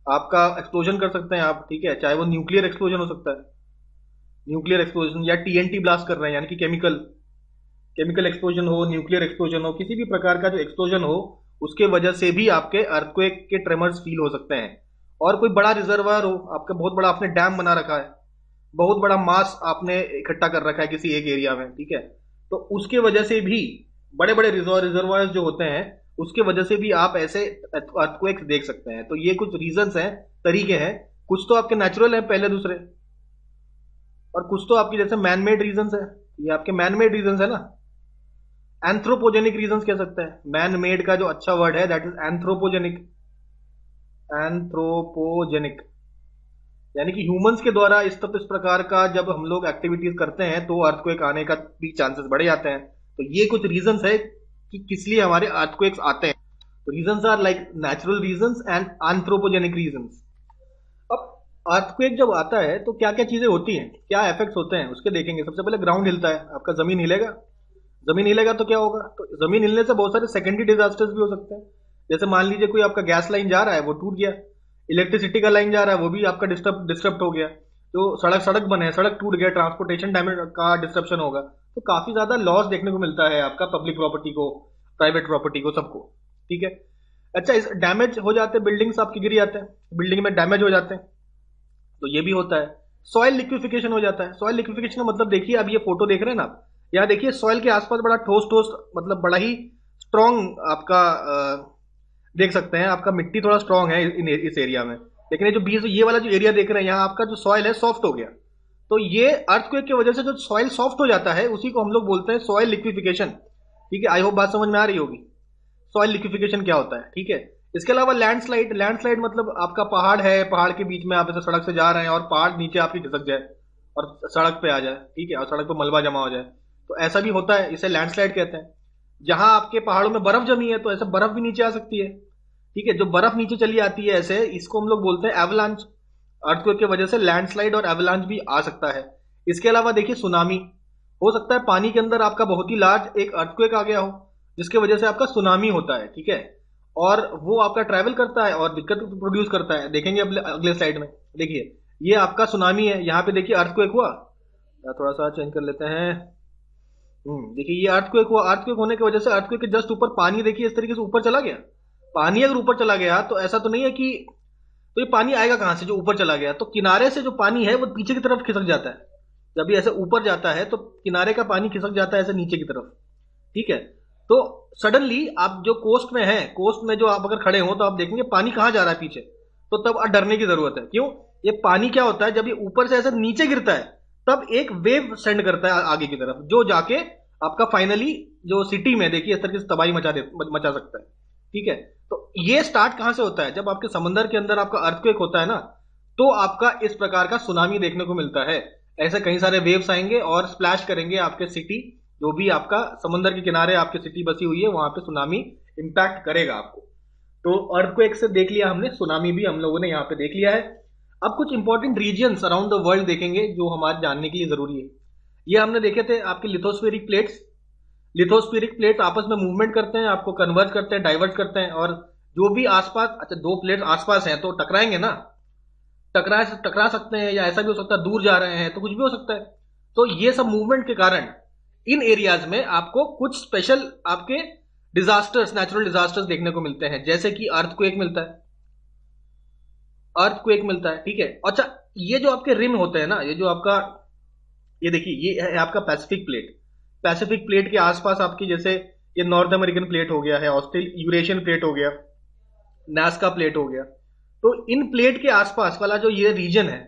आपका एक्सप्लोजन कर सकते हैं आप, ठीक है, चाहे वो न्यूक्लियर एक्सप्लोजन हो सकता है, न्यूक्लियर एक्सप्लोजन, या टीएनटी ब्लास्ट कर रहे हैं, यानी कि केमिकल एक्सप्लोजन हो, न्यूक्लियर एक्सप्लोजन हो, किसी भी प्रकार का जो एक्सप्लोजन हो, उसके वजह से भी आपके अर्थक्वेक के ट्रेमर्स फील हो सकते हैं। और कोई बड़ा रिजर्वायर हो आपका, बहुत बड़ा आपने डैम बना रखा है, बहुत बड़ा मास आपने इकट्ठा कर रखा है किसी एक एरिया में, ठीक है, तो उसके वजह से भी बड़े बड़े रिजर्वायर्स जो होते हैं, उसके वजह से भी आप ऐसे अर्थक्वेक्स देख सकते हैं। तो ये कुछ रीजंस हैं, तरीके हैं। कुछ तो आपके नेचुरल हैं पहले दूसरे, और कुछ तो आपकी जैसे मैनमेड रीजंस है। ये आपके मैनमेड रीजंस है ना, एंथ्रोपोजेनिक रीजंस कह सकते हैं। मैन मेड का जो अच्छा वर्ड है दैट इज एंथ्रोपोजेनिक, एंथ्रोपोजेनिक, यानी कि ह्यूमंस के द्वारा इस प्रकार का जब हम लोग एक्टिविटीज करते हैं तो अर्थक्वेक आने का भी चांसेस बढ़ जाते हैं। तो ये कुछ रीजंस है कि किस लिए हमारे अर्थक्वेक्स आते हैं। तो reasons are like natural reasons and anthropogenic reasons. अब अर्थक्वेक जब आता है तो क्या क्या चीजें होती हैं, क्या इफेक्ट्स होते हैं, उसके देखेंगे। सबसे पहले ग्राउंड हिलता है, आपका जमीन हिलेगा। जमीन हिलेगा तो क्या होगा, तो जमीन हिलने से बहुत सारे सेकेंडरी डिजास्टर्स भी हो सकते हैं। जैसे मान लीजिए कोई आपका गैस लाइन जा रहा है, वो टूट गया, इलेक्ट्रिसिटी का लाइन जा रहा है, वो भी आपका डिस्टर्ब हो गया, तो सड़क बने, सड़क टूट गया, ट्रांसपोर्टेशन डैमेज का डिस्ट्रप्शन होगा। तो काफी ज्यादा लॉस देखने को मिलता है आपका, पब्लिक प्रॉपर्टी को, प्राइवेट प्रॉपर्टी को, सबको। ठीक है। अच्छा, इस डैमेज हो जाते हैं, बिल्डिंग्स आपकी गिर जाते हैं, बिल्डिंग में डैमेज हो जाते हैं, तो ये भी होता है। सॉइल लिक्विफिकेशन हो जाता है। सॉइल लिक्विफिकेशन का मतलब देखिए, अब ये फोटो देख रहे हैं ना आप, यहाँ देखिए सॉइल के आसपास बड़ा ठोस मतलब बड़ा ही स्ट्रॉन्ग आपका देख सकते हैं, आपका मिट्टी थोड़ा स्ट्रॉन्ग है इस एरिया में। लेकिन ये जो बीच ये वाला जो एरिया देख रहे हैं, यहाँ आपका जो सॉइल है सॉफ्ट हो गया। तो ये अर्थक्वेक की वजह से जो सॉइल सॉफ्ट हो जाता है, उसी को हम लोग बोलते हैं सॉइल लिक्विफिकेशन। ठीक है। आई होप बात समझ में आ रही होगी। सॉइल लिक्विफिकेशन क्या होता है, ठीक है। इसके अलावा लैंडस्लाइड, लैंडस्लाइड मतलब आपका पहाड़ है, पहाड़ के बीच में आप ऐसे सड़क से जा रहे हैं और पहाड़ नीचे आपकी खिसक जाए और सड़क पे आ जाए, ठीक है, और सड़क पे मलबा जमा हो जाए, तो ऐसा भी होता है, इसे लैंडस्लाइड कहते हैं। जहां आपके पहाड़ों में बर्फ जमी है तो ऐसे बर्फ भी नीचे आ सकती है, ठीक है, जो बर्फ नीचे चली आती है ऐसे, इसको हम लोग बोलते हैं एवलांच। अर्थक्वेक की वजह से लैंडस्लाइड और एवलांच भी आ सकता है। इसके अलावा देखिए सुनामी हो सकता है, पानी के अंदर आपका बहुत ही लार्ज एक अर्थक्वेक आ गया हो जिसकी वजह से आपका सुनामी होता है, ठीक है, और वो आपका ट्रैवल करता है और दिक्कत प्रोड्यूस करता है। देखेंगे अगले स्लाइड में, देखिए ये आपका सुनामी है, यहाँ पे देखिए अर्थक्वेक हुआ, थोड़ा सा चेंज कर लेते हैं। देखिए ये अर्थक्वेक हुआ, अर्थक्वेक होने की वजह से अर्थक्वेक के जस्ट ऊपर पानी देखिए इस तरीके से ऊपर चला गया। पानी अगर ऊपर चला गया तो ऐसा तो नहीं है कि, तो ये पानी आएगा कहां से जो ऊपर चला गया, तो किनारे से जो पानी है वो पीछे की तरफ खिसक जाता है। जब ये ऐसे ऊपर जाता है तो किनारे का पानी खिसक जाता है ऐसे नीचे की तरफ, ठीक है। तो सडनली आप जो कोस्ट में है, कोस्ट में जो आप अगर खड़े हो तो आप देखेंगे पानी कहां जा रहा है पीछे, तो तब डरने की जरूरत है। क्यों? ये पानी क्या होता है, जब ये ऊपर से ऐसे नीचे गिरता है तब एक वेव सेंड करता है आगे की तरफ, जो जाके आपका फाइनली जो सिटी में देखिए इस तरीके से तबाही मचा सकता है, ठीक है। तो ये स्टार्ट कहां से होता है, जब आपके समंदर के अंदर आपका अर्थक्वेक होता है ना, तो आपका इस प्रकार का सुनामी देखने को मिलता है। ऐसे कई सारे वेव्स आएंगे और स्प्लैश करेंगे आपके सिटी, जो भी आपका समंदर के किनारे आपकी सिटी बसी हुई है वहां पे सुनामी इंपैक्ट करेगा आपको। तो अर्थक्वेक से देख लिया हमने, सुनामी भी हम लोगों ने यहाँ पे देख लिया है। अब कुछ important regions around the world देखेंगे जो हमारे जानने के लिए जरूरी है। ये हमने देखे थे आपके लिथोस्फेरिक प्लेट्स। लिथोस्फेरिक प्लेट्स आपस में मूवमेंट करते हैं, आपको कन्वर्ज करते हैं, डाइवर्ट करते हैं, और जो भी आसपास, अच्छा दो प्लेट्स आसपास हैं तो टकराएंगे ना, टकरा सकते हैं, या ऐसा भी हो सकता है दूर जा रहे हैं तो कुछ भी हो सकता है। तो ये सब मूवमेंट के कारण इन एरियाज में आपको कुछ स्पेशल आपके डिजास्टर्स, नेचुरल डिजास्टर्स देखने को मिलते हैं, जैसे कि अर्थक्वेक मिलता है, अर्थक्वेक मिलता है, ठीक है। अच्छा ये जो आपके रिम होते हैं ना, ये जो आपका, ये देखिए ये है आपका पैसिफिक प्लेट। पैसिफिक प्लेट के आसपास आपकी, जैसे ये नॉर्थ अमेरिकन प्लेट हो गया है, यूरेशियन प्लेट हो गया, नास्का प्लेट हो गया। तो इन प्लेट के आसपास वाला जो ये रीजन है,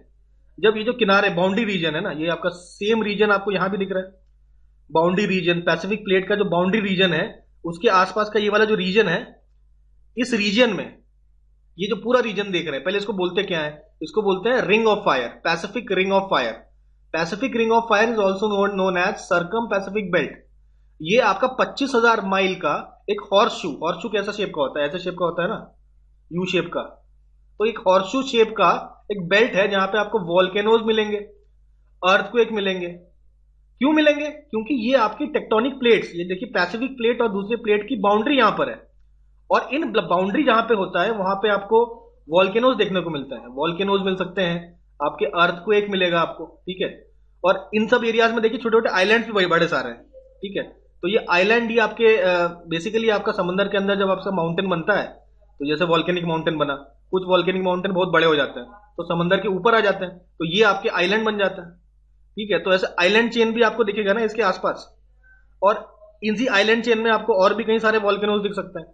जब ये जो किनारे बाउंड्री रीजन है ना, ये आपका सेम रीजन आपको यहां भी दिख रहा है, बाउंड्री रीजन, पैसिफिक प्लेट का जो बाउंड्री रीजन है उसके आसपास का ये वाला जो रीजन है, इस रीजन में ये जो पूरा रीजन देख रहे हैं, पहले इसको बोलते क्या है, इसको बोलते हैं ring of fire, Pacific ring of fire. Pacific ring of fire is also known as circum Pacific belt. ये आपका 25,000 माइल का एक हॉर्सशू, हॉर्सशू कैसा शेप का होता है, ऐसे शेप का होता है ना, यू शेप का, तो एक हॉर्सशू शेप का एक बेल्ट है जहां पे आपको वॉल्केनोज मिलेंगे, अर्थक्वेक मिलेंगे। क्यों मिलेंगे? क्योंकि ये आपकी टेक्टोनिक प्लेट्स, ये देखिए पैसिफिक प्लेट और दूसरे प्लेट की बाउंड्री यहां पर है, और इन बाउंड्री जहां पे होता है वहां पे आपको वॉल्केनोज देखने को मिलता है, वॉल्केनोज मिल सकते हैं, आपके अर्थक्वेक मिलेगा आपको, ठीक है। और इन सब एरियाज में देखिए छोटे छोटे आइलैंड्स भी बड़े बड़े सारे हैं, ठीक है। तो ये आइलैंड ही आपके बेसिकली आपका समंदर के अंदर जब आपका माउंटेन बनता है, तो जैसे वॉल्केनिक माउंटेन बना, कुछ वॉल्केनिक माउंटेन बहुत बड़े हो जाते हैं तो समंदर के ऊपर आ जाते हैं, तो ये आपके आइलैंड बन जाता है, ठीक है। तो ऐसे आइलैंड चेन भी आपको दिखेगा ना इसके आसपास, और इसी आइलैंड चेन में आपको और भी कई सारे वॉल्केनोज दिख सकते हैं।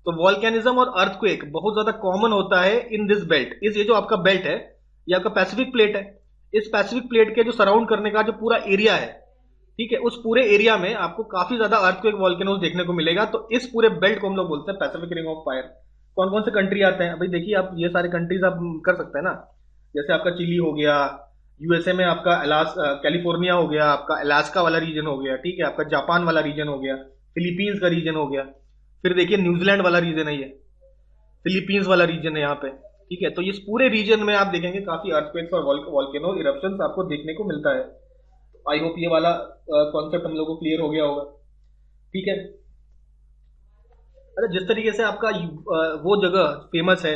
तो वॉल्केनिज्म और अर्थक्वेक बहुत ज्यादा कॉमन होता है इन दिस बेल्ट। इस ये जो आपका बेल्ट है ये आपका पैसिफिक प्लेट है, इस पैसिफिक प्लेट के जो सराउंड करने का जो पूरा एरिया है, ठीक है, उस पूरे एरिया में आपको काफी ज्यादा अर्थक्वेक वॉल्केनोज देखने को मिलेगा। तो इस पूरे बेल्ट को हम लोग बोलते हैं पैसिफिक रिंग ऑफ फायर। कौन कौन से कंट्री आते हैं, अभी देखिए आप ये सारे कंट्रीज आप कर सकते हैं ना, जैसे आपका चिली हो गया, यूएसए में आपका कैलिफोर्निया हो गया, आपका अलास्का वाला रीजन हो गया, ठीक है, आपका जापान वाला रीजन हो गया, फिलीपींस का रीजन हो गया, फिर देखिए न्यूजीलैंड वाला रीजन है, ये फिलीपींस वाला रीजन है यहाँ पे, ठीक है। तो इस पूरे रीजन में आप देखेंगे काफी अर्थक्वेक्स और वॉल्केनो इरप्शंस आपको देखने को मिलता है। आई होप ये वाला कॉन्सेप्ट हम लोगों को क्लियर हो गया होगा, ठीक है। अरे जिस तरीके से आपका वो जगह फेमस है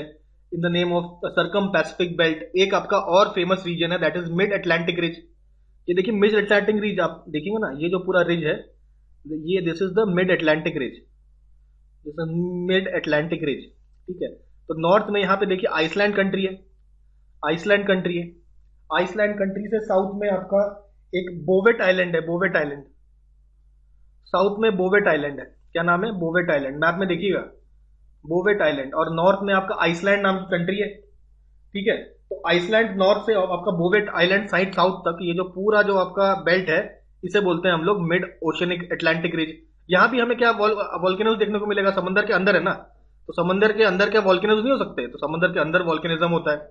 in the name of circum Pacific belt, एक आपका और फेमस रीजन है that is mid Atlantic ridge. ये देखिए मिड अटलांटिक रिज आप देखेंगे ना, ये जो पूरा रिज है ये this is the mid Atlantic ridge, this is mid Atlantic ridge, ठीक है। तो नॉर्थ में यहाँ पे देखिए आइसलैंड कंट्री है, आइसलैंड कंट्री है, आइसलैंड कंट्री से साउथ में आपका एक बोवेट आइलैंड है, बोवेट आइलैंड, साउथ में बोवेट आइलैंड है, क्या नाम है, बोवेट आइलैंड, मैप में देखिएगा बोवेट आइलैंड। और नॉर्थ में आपका आइसलैंड नाम की कंट्री है, ठीक है। तो आइसलैंड नॉर्थ से आपका बोवेट आइलैंड साइड साउथ तक ये जो पूरा जो आपका बेल्ट है इसे बोलते हैं हम लोग मिड ओशनिक अटलांटिक रिज। यहां भी हमें क्या वॉल्केनोज देखने को मिलेगा, समंदर के अंदर है ना, तो समंदर के अंदर क्या वॉल्केनोज नहीं हो सकते? तो समंदर के अंदर वॉल्केनिज्म होता है,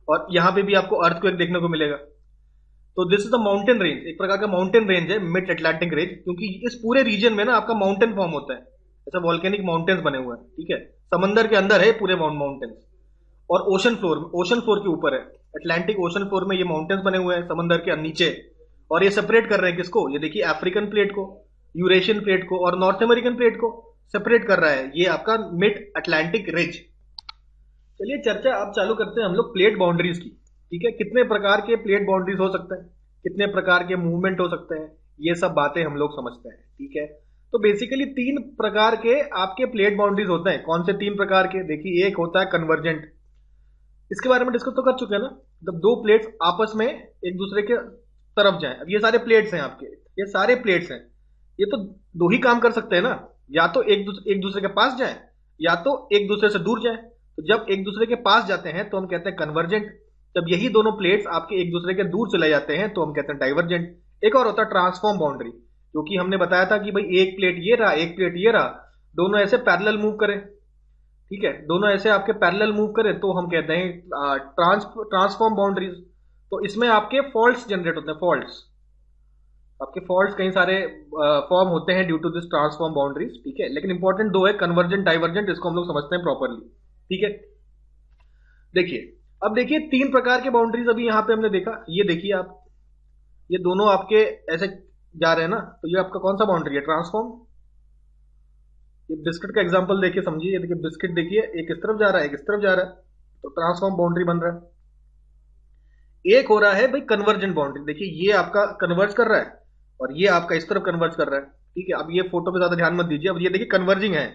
और यहाँ पे भी आपको अर्थक्वेक देखने को मिलेगा। तो this is the mountain range, एक प्रकार का माउंटेन रेंज है मिड अटलांटिक रेंज, क्योंकि इस पूरे रीजन में ना आपका माउंटेन फॉर्म होता है, ऐसा वॉल्केनिक माउंटेन्स बने हुए हैं, ठीक है। समंदर के अंदर है पूरे माउंटेन्स, और ओशन फ्लोर के ऊपर है, अटलांटिक ओशन फ्लोर में ये माउंटेन्स बने हुए हैं समंदर के नीचे। और ये सेपरेट कर रहे हैं किसको? ये देखिए अफ्रीकन प्लेट को, यूरेशियन प्लेट को और नॉर्थ अमेरिकन प्लेट को सेपरेट कर रहा है ये आपका मिड अटलांटिक रिज। चलिए चर्चा अब चालू करते हैं हम लोग प्लेट बाउंड्रीज की, ठीक है। कितने प्रकार के प्लेट बाउंड्रीज हो सकते हैं, कितने प्रकार के मूवमेंट हो सकते हैं, ये सब बातें हम लोग समझते हैं, ठीक है। तो बेसिकली 3 प्रकार के आपके प्लेट बाउंड्रीज होते हैं। कौन से 3 प्रकार के? देखिए, एक होता है कन्वर्जेंट, इसके बारे में डिस्कस तो कर चुके हैं ना, जब 2 प्लेट्स आपस में एक दूसरे के तरफ जाएं। अब ये सारे प्लेट्स हैं आपके, ये सारे प्लेट्स हैं, ये तो 2 ही काम कर सकते हैं ना, या तो एक दूसरे के पास जाएं, या तो एक दूसरे से दूर जाएं। तो जब एक दूसरे के पास जाते हैं तो हम कहते हैं कन्वर्जेंट, जब यही दोनों प्लेट्स आपके एक दूसरे के दूर चले जाते हैं तो हम कहते हैं डाइवर्जेंट। एक और होता है ट्रांसफॉर्म बाउंड्री, क्योंकि हमने बताया था कि भाई एक प्लेट ये रहा, एक प्लेट ये रहा, दोनों ऐसे पैरेलल मूव करें, ठीक है, दोनों ऐसे आपके पैरेलल मूव करें तो हम कहते हैं ट्रांसफॉर्म बाउंड्रीज। तो इसमें आपके फॉल्ट्स जनरेट होते हैं, फॉल्ट्स, आपके फॉल्ट्स कई सारे फॉर्म होते हैं due to this transform boundaries, ठीक है। लेकिन इंपॉर्टेंट 2 है, कन्वर्जेंट, डाइवर्जेंट, इसको हम लोग समझते हैं प्रॉपरली, ठीक है। देखिए, अब देखिए 3 प्रकार के बाउंड्रीज अभी यहां पे हमने देखा। ये देखिए आप, ये दोनों आपके ऐसे जा रहे हैं ना, तो ये आपका कौन सा बाउंड्री है? ट्रांसफॉर्म। ये बिस्किट का एग्जांपल देखिए, समझिए, ये देखिए बिस्किट, देखिए एक इस तरफ जा रहा है, एक इस तरफ जा रहा है, तो ट्रांसफॉर्म बाउंड्री बन रहा है। एक हो रहा है भाई कन्वर्जेंट बाउंड्री, देखिए ये आपका कन्वर्ज कर रहा है और ये आपका इस तरफ कन्वर्ज कर रहा है, ठीक है। अब ये फोटो पे ज्यादा ध्यान मत दीजिए, अब ये देखिए कन्वर्जिंग है,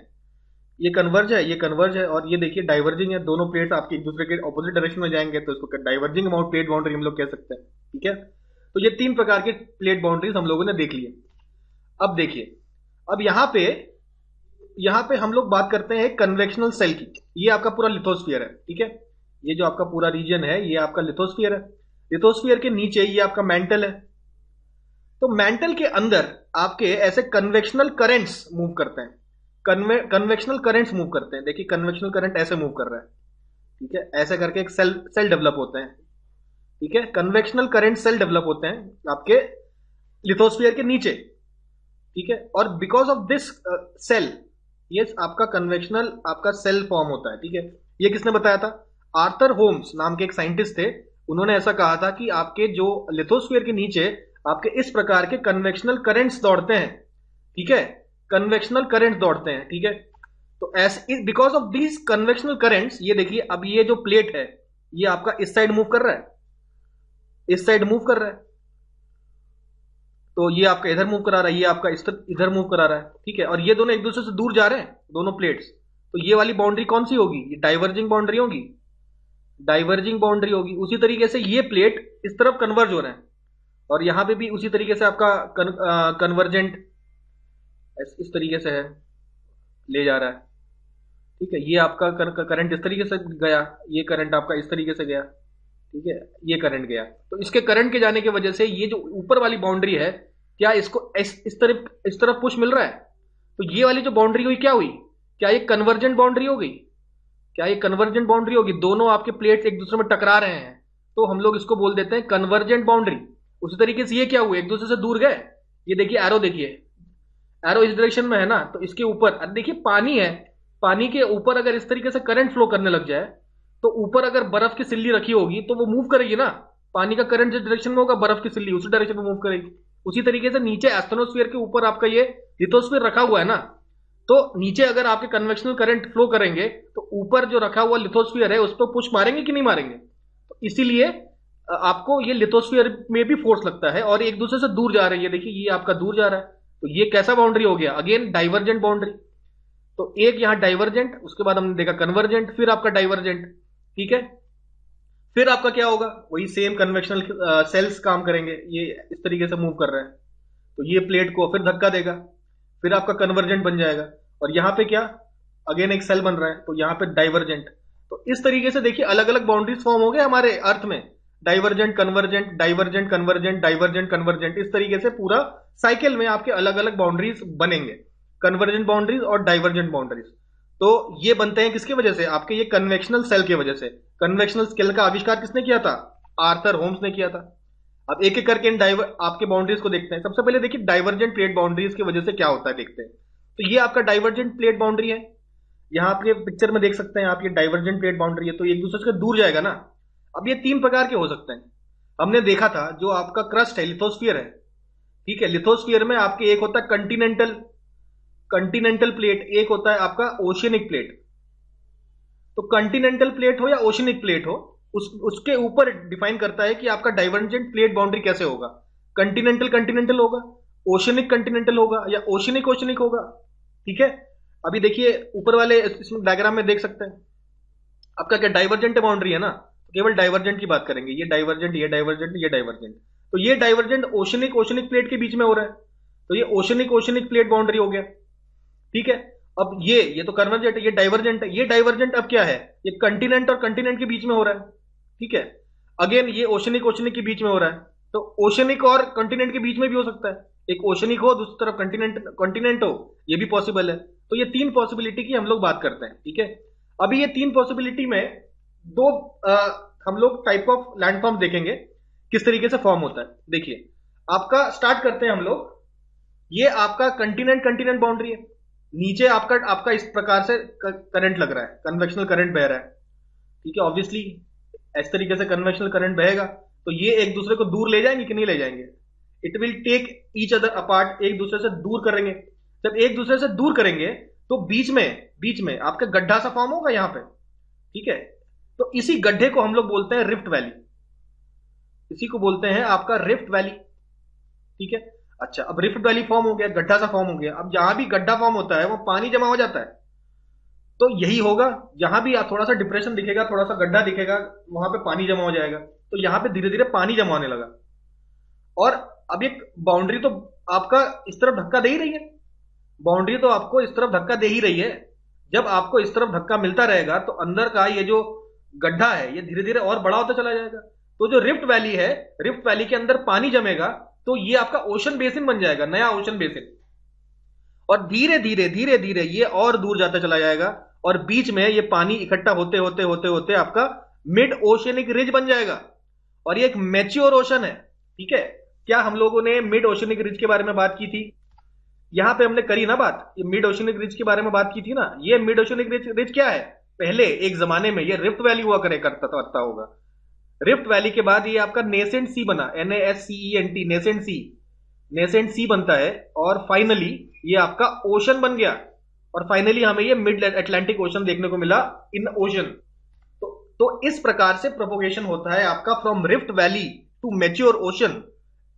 ये कन्वर्ज है, ये कन्वर्ज है, और ये देखिए डाइवर्जिंग है। दोनों प्लेट्स आपके एक दूसरे के ऑपोजिट डायरेक्शन में जाएंगे तो इसको डाइवर्जिंग प्लेट बाउंड्री हम लोग कह सकते हैं, ठीक है। तो ये 3 प्रकार के प्लेट बाउंड्रीज हम लोगों ने देख लिए। अब देखिए, अब यहां पे हम लोग बात करते हैं कन्वेक्शनल सेल की। ये आपका पूरा लिथोस्फीयर है, ठीक है, ये जो आपका पूरा रीजन है ये आपका लिथोस्फीयर है। लिथोस्फीयर के नीचे ये आपका मैंटल है। तो मैंटल के अंदर आपके ऐसे कन्वेक्शनल करंट्स मूव करते हैं, कन्वेक्शनल करंट्स मूव करते हैं। देखिए कन्वेक्शनल करंट ऐसे मूव कर रहा है, ठीक है, ऐसे करके एक सेल डेवलप होते हैं, ठीक है। कन्वेक्शनल करंट सेल डेवलप होते हैं आपके लिथोस्फीयर के नीचे, ठीक है। और बिकॉज ऑफ दिस सेल, ये आपका कन्वेक्शनल आपका सेल फॉर्म होता है, ठीक है। ये किसने बताया था? आर्थर होम्स नाम के एक साइंटिस्ट थे, उन्होंने ऐसा कहा था कि आपके जो लिथोस्फीयर के नीचे आपके इस प्रकार के कन्वेक्शनल करंट्स दौड़ते हैं, ठीक है, कन्वेक्शनल करंट्स दौड़ते हैं, ठीक है। तो ऐसे because of these convectional currents, ये देखिए अब ये जो प्लेट है ये आपका इस साइड मूव कर रहा है, इस साइड मूव कर रहा है, तो ये आपका इधर मूव करा रहा है, ये आपका इधर मूव करा रहा है, ठीक है। और ये दोनों एक दूसरे से दूर जा रहे हैं, दोनों प्लेट्स। तो ये वाली बाउंड्री कौन सी होगी? ये डाइवर्जिंग बाउंड्री होगी, डाइवर्जिंग बाउंड्री होगी। उसी तरीके से ये प्लेट इस तरफ कन्वर्ज हो रहे हैं, और यहां पे भी उसी तरीके से आपका कन्वर्जेंट इस तरीके से है, ले जा रहा है, ठीक है। ये आपका करंट इस तरीके से गया, ये करंट आपका इस तरीके से गया, ठीक है, ये करंट गया। तो इसके करंट के जाने की वजह से ये जो ऊपर वाली बाउंड्री है, क्या इसको इस तरफ पुश मिल रहा है? तो ये वाली जो बाउंड्री हुई क्या हुई? क्या ये कन्वर्जेंट बाउंड्री हो गई? क्या ये कन्वर्जेंट बाउंड्री होगी? दोनों आपके प्लेट्स एक दूसरे में टकरा रहे हैं, तो हम लोग इसको बोल देते हैं कन्वर्जेंट बाउंड्री। उसी तरीके से ये क्या हुए? एक दूसरे से दूर गए। ये देखिए एरो, देखिए एरो इस डायरेक्शन में है ना, तो इसके ऊपर देखिए पानी है, पानी के ऊपर अगर इस तरीके से करंट फ्लो करने लग जाए, तो ऊपर अगर बर्फ की सिल्ली रखी होगी तो वो मूव करेगी ना, पानी का करंट जिस डायरेक्शन में होगा बर्फ की सिल्ली उसी डायरेक्शन में मूव करेगी। उसी तरीके से नीचे एस्ट्रोनोस्फीयर के ऊपर आपका ये लिथोस्फीयर रखा हुआ है ना, तो नीचे अगर आपके कन्वेक्शनल करंट फ्लो करेंगे तो ऊपर जो रखा हुआ लिथोस्फीयर है उस पर पुश मारेंगे कि नहीं मारेंगे? तो इसीलिए आपको ये लिथोस्फीयर में भी फोर्स लगता है और एक दूसरे से दूर जा रही है। देखिए ये आपका दूर जा रहा है, तो ये कैसा बाउंड्री हो गया? Again divergent boundary. तो एक यहां डाइवर्जेंट, उसके बाद हमने देखा कन्वर्जेंट, फिर आपका डाइवर्जेंट, ठीक है। फिर आपका क्या होगा? वही सेम कन्वेक्शनल सेल्स काम करेंगे, ये इस तरीके से मूव कर रहे हैं, तो ये प्लेट को फिर धक्का देगा, फिर आपका कन्वर्जेंट बन जाएगा। और यहां पे क्या? अगेन एक सेल बन रहा है, तो यहां पे डाइवर्जेंट। तो इस तरीके से देखिए अलग अलग बाउंड्रीज फॉर्म हो गए हमारे अर्थ में, divergent convergent, divergent convergent, divergent convergent. इस तरीके से पूरा साइकिल में आपके अलग अलग बाउंड्रीज बनेंगे, कन्वर्जेंट बाउंड्रीज और डाइवर्जेंट बाउंड्रीज। तो ये बनते हैं किसकी वजह से? आपके ये कन्वेक्शनल सेल की वजह से। कन्वेक्शनल सेल का आविष्कार किसने किया था? आर्थर होम्स ने किया था। अब एक एक करके इन आपके बाउंड्रीज को देखते हैं। सबसे पहले देखिए डाइवर्जेंट प्लेट बाउंड्रीज की वजह से क्या होता है, देखते हैं। तो ये आपका डाइवर्जेंट प्लेट बाउंड्री है, यहाँ आप ये पिक्चर में देख सकते हैं आप, ये डाइवर्जेंट प्लेट बाउंड्री है, तो एक दूसरे से दूर जाएगा ना। अब ये तीन प्रकार के हो सकते हैं। हमने देखा था जो आपका क्रस्ट है, लिथोस्फीयर है, ठीक है। लिथोस्फीयर में आपके एक होता है कंटिनेंटल प्लेट, एक होता है आपका ओशियनिक प्लेट। तो कंटिनेंटल प्लेट हो या ओशियनिक प्लेट हो, उसके ऊपर डिफाइन करता है कि आपका डाइवर्जेंट प्लेट बाउंड्री कैसे होगा। कंटिनेंटल कंटिनेंटल होगा, ओशियनिक कंटिनेंटल होगा, या ओशियनिक ओशियनिक होगा, ठीक है। अभी देखिए ऊपर वाले इसमें डायग्राम में देख सकते हैं आपका क्या डाइवर्जेंट बाउंड्री है ना, केवल डाइवर्जेंट की बात करेंगे। ये डाइवर्जेंट, ये डाइवर्जेंट, ये डाइवर्जेंट। तो ये डाइवर्जेंट ओशियनिक ओशियनिक प्लेट के बीच में हो रहा है, तो ये ओशियनिक ओशियनिक प्लेट बाउंड्री हो गया, ठीक है। अब ये तो कन्वर्जेंट है, ये डाइवर्जेंट है। ये डाइवर्जेंट अब क्या है? ये कंटिनेंट और कंटिनेंट के बीच में हो रहा है, ठीक है। अगेन ये ओशियनिक ओशियनिक के बीच में हो रहा है, तो ओशियनिक और कंटिनेंट के बीच में भी हो सकता है। एक ओशियनिक हो, दूसरी तरफ कंटिनेंट हो, ये भी पॉसिबल है। तो ये तीन पॉसिबिलिटी की हम लोग बात करते हैं, ठीक है। अभी ये तीन पॉसिबिलिटी में दो हम लोग टाइप ऑफ लैंडफॉर्म देखेंगे किस तरीके से फॉर्म होता है। देखिए आपका स्टार्ट करते हैं हम लोग। ये आपका कंटिनेंट कंटिनेंट बाउंड्री है, नीचे आपका इस प्रकार से करंट लग रहा है, कन्वेक्शनल करंट बह रहा है, ठीक है। ऑब्वियसली इस तरीके से कन्वेक्शनल करंट बहेगा तो ये एक दूसरे को दूर ले जाएंगे कि नहीं ले जाएंगे? It will take each other apart, एक दूसरे से दूर करेंगे। जब एक दूसरे से दूर करेंगे तो बीच में आपका गड्ढा सा फॉर्म होगा यहां पे, ठीक है। तो इसी गड्ढे को हम लोग बोलते हैं रिफ्ट वैली, इसी को बोलते हैं आपका रिफ्ट वैली, ठीक है। अच्छा, अब रिफ्ट वैली फॉर्म हो गया, गड्ढा सा फॉर्म हो गया। अब जहां भी गड्ढा फॉर्म होता है वो पानी जमा हो जाता है, तो यही होगा जहां भी थोड़ा सा डिप्रेशन दिखेगा, थोड़ा सा गड्ढा दिखेगा, वहां पे पानी जमा हो जाएगा। तो यहां पे धीरे धीरे पानी जमा होने लगा। और अब एक बाउंड्री तो आपका इस तरफ धक्का दे ही रही है, बाउंड्री तो आपको इस तरफ धक्का दे ही रही है। जब आपको इस तरफ धक्का मिलता रहेगा तो अंदर का ये जो गड्ढा है ये धीरे धीरे और बड़ा होता चला जाएगा। तो जो रिफ्ट वैली है, रिफ्ट वैली के अंदर पानी जमेगा तो ये आपका ओशन बेसिन बन जाएगा, नया ओशन बेसिन। और धीरे धीरे धीरे धीरे ये और दूर जाता चला जाएगा और बीच में ये पानी इकट्ठा होते होते होते होते आपका मिड ओशियनिक रिज बन जाएगा। और ये एक मैच्योर ओशन है, ठीक है। क्या हम लोगों ने मिड ओशियनिक रिज के बारे में बात की थी? यहां पे हमने करी ना बात, ये मिड ओशियनिक रिज के बारे में बात की थी ना। ये मिड ओशियनिक रिज क्या है? पहले एक जमाने में ये रिफ्ट वैली हुआ करता होगा। रिफ्ट वैली के बाद ये आपका नेसेंट सी बना, NASCENT, नेसेंट सी बनता है। और फाइनली ये आपका ओशन बन गया और फाइनली हमें ये मिड अटलांटिक ओशन देखने को मिला इन ओशन। तो इस प्रकार से प्रोपोगेशन होता है आपका from rift valley to mature ocean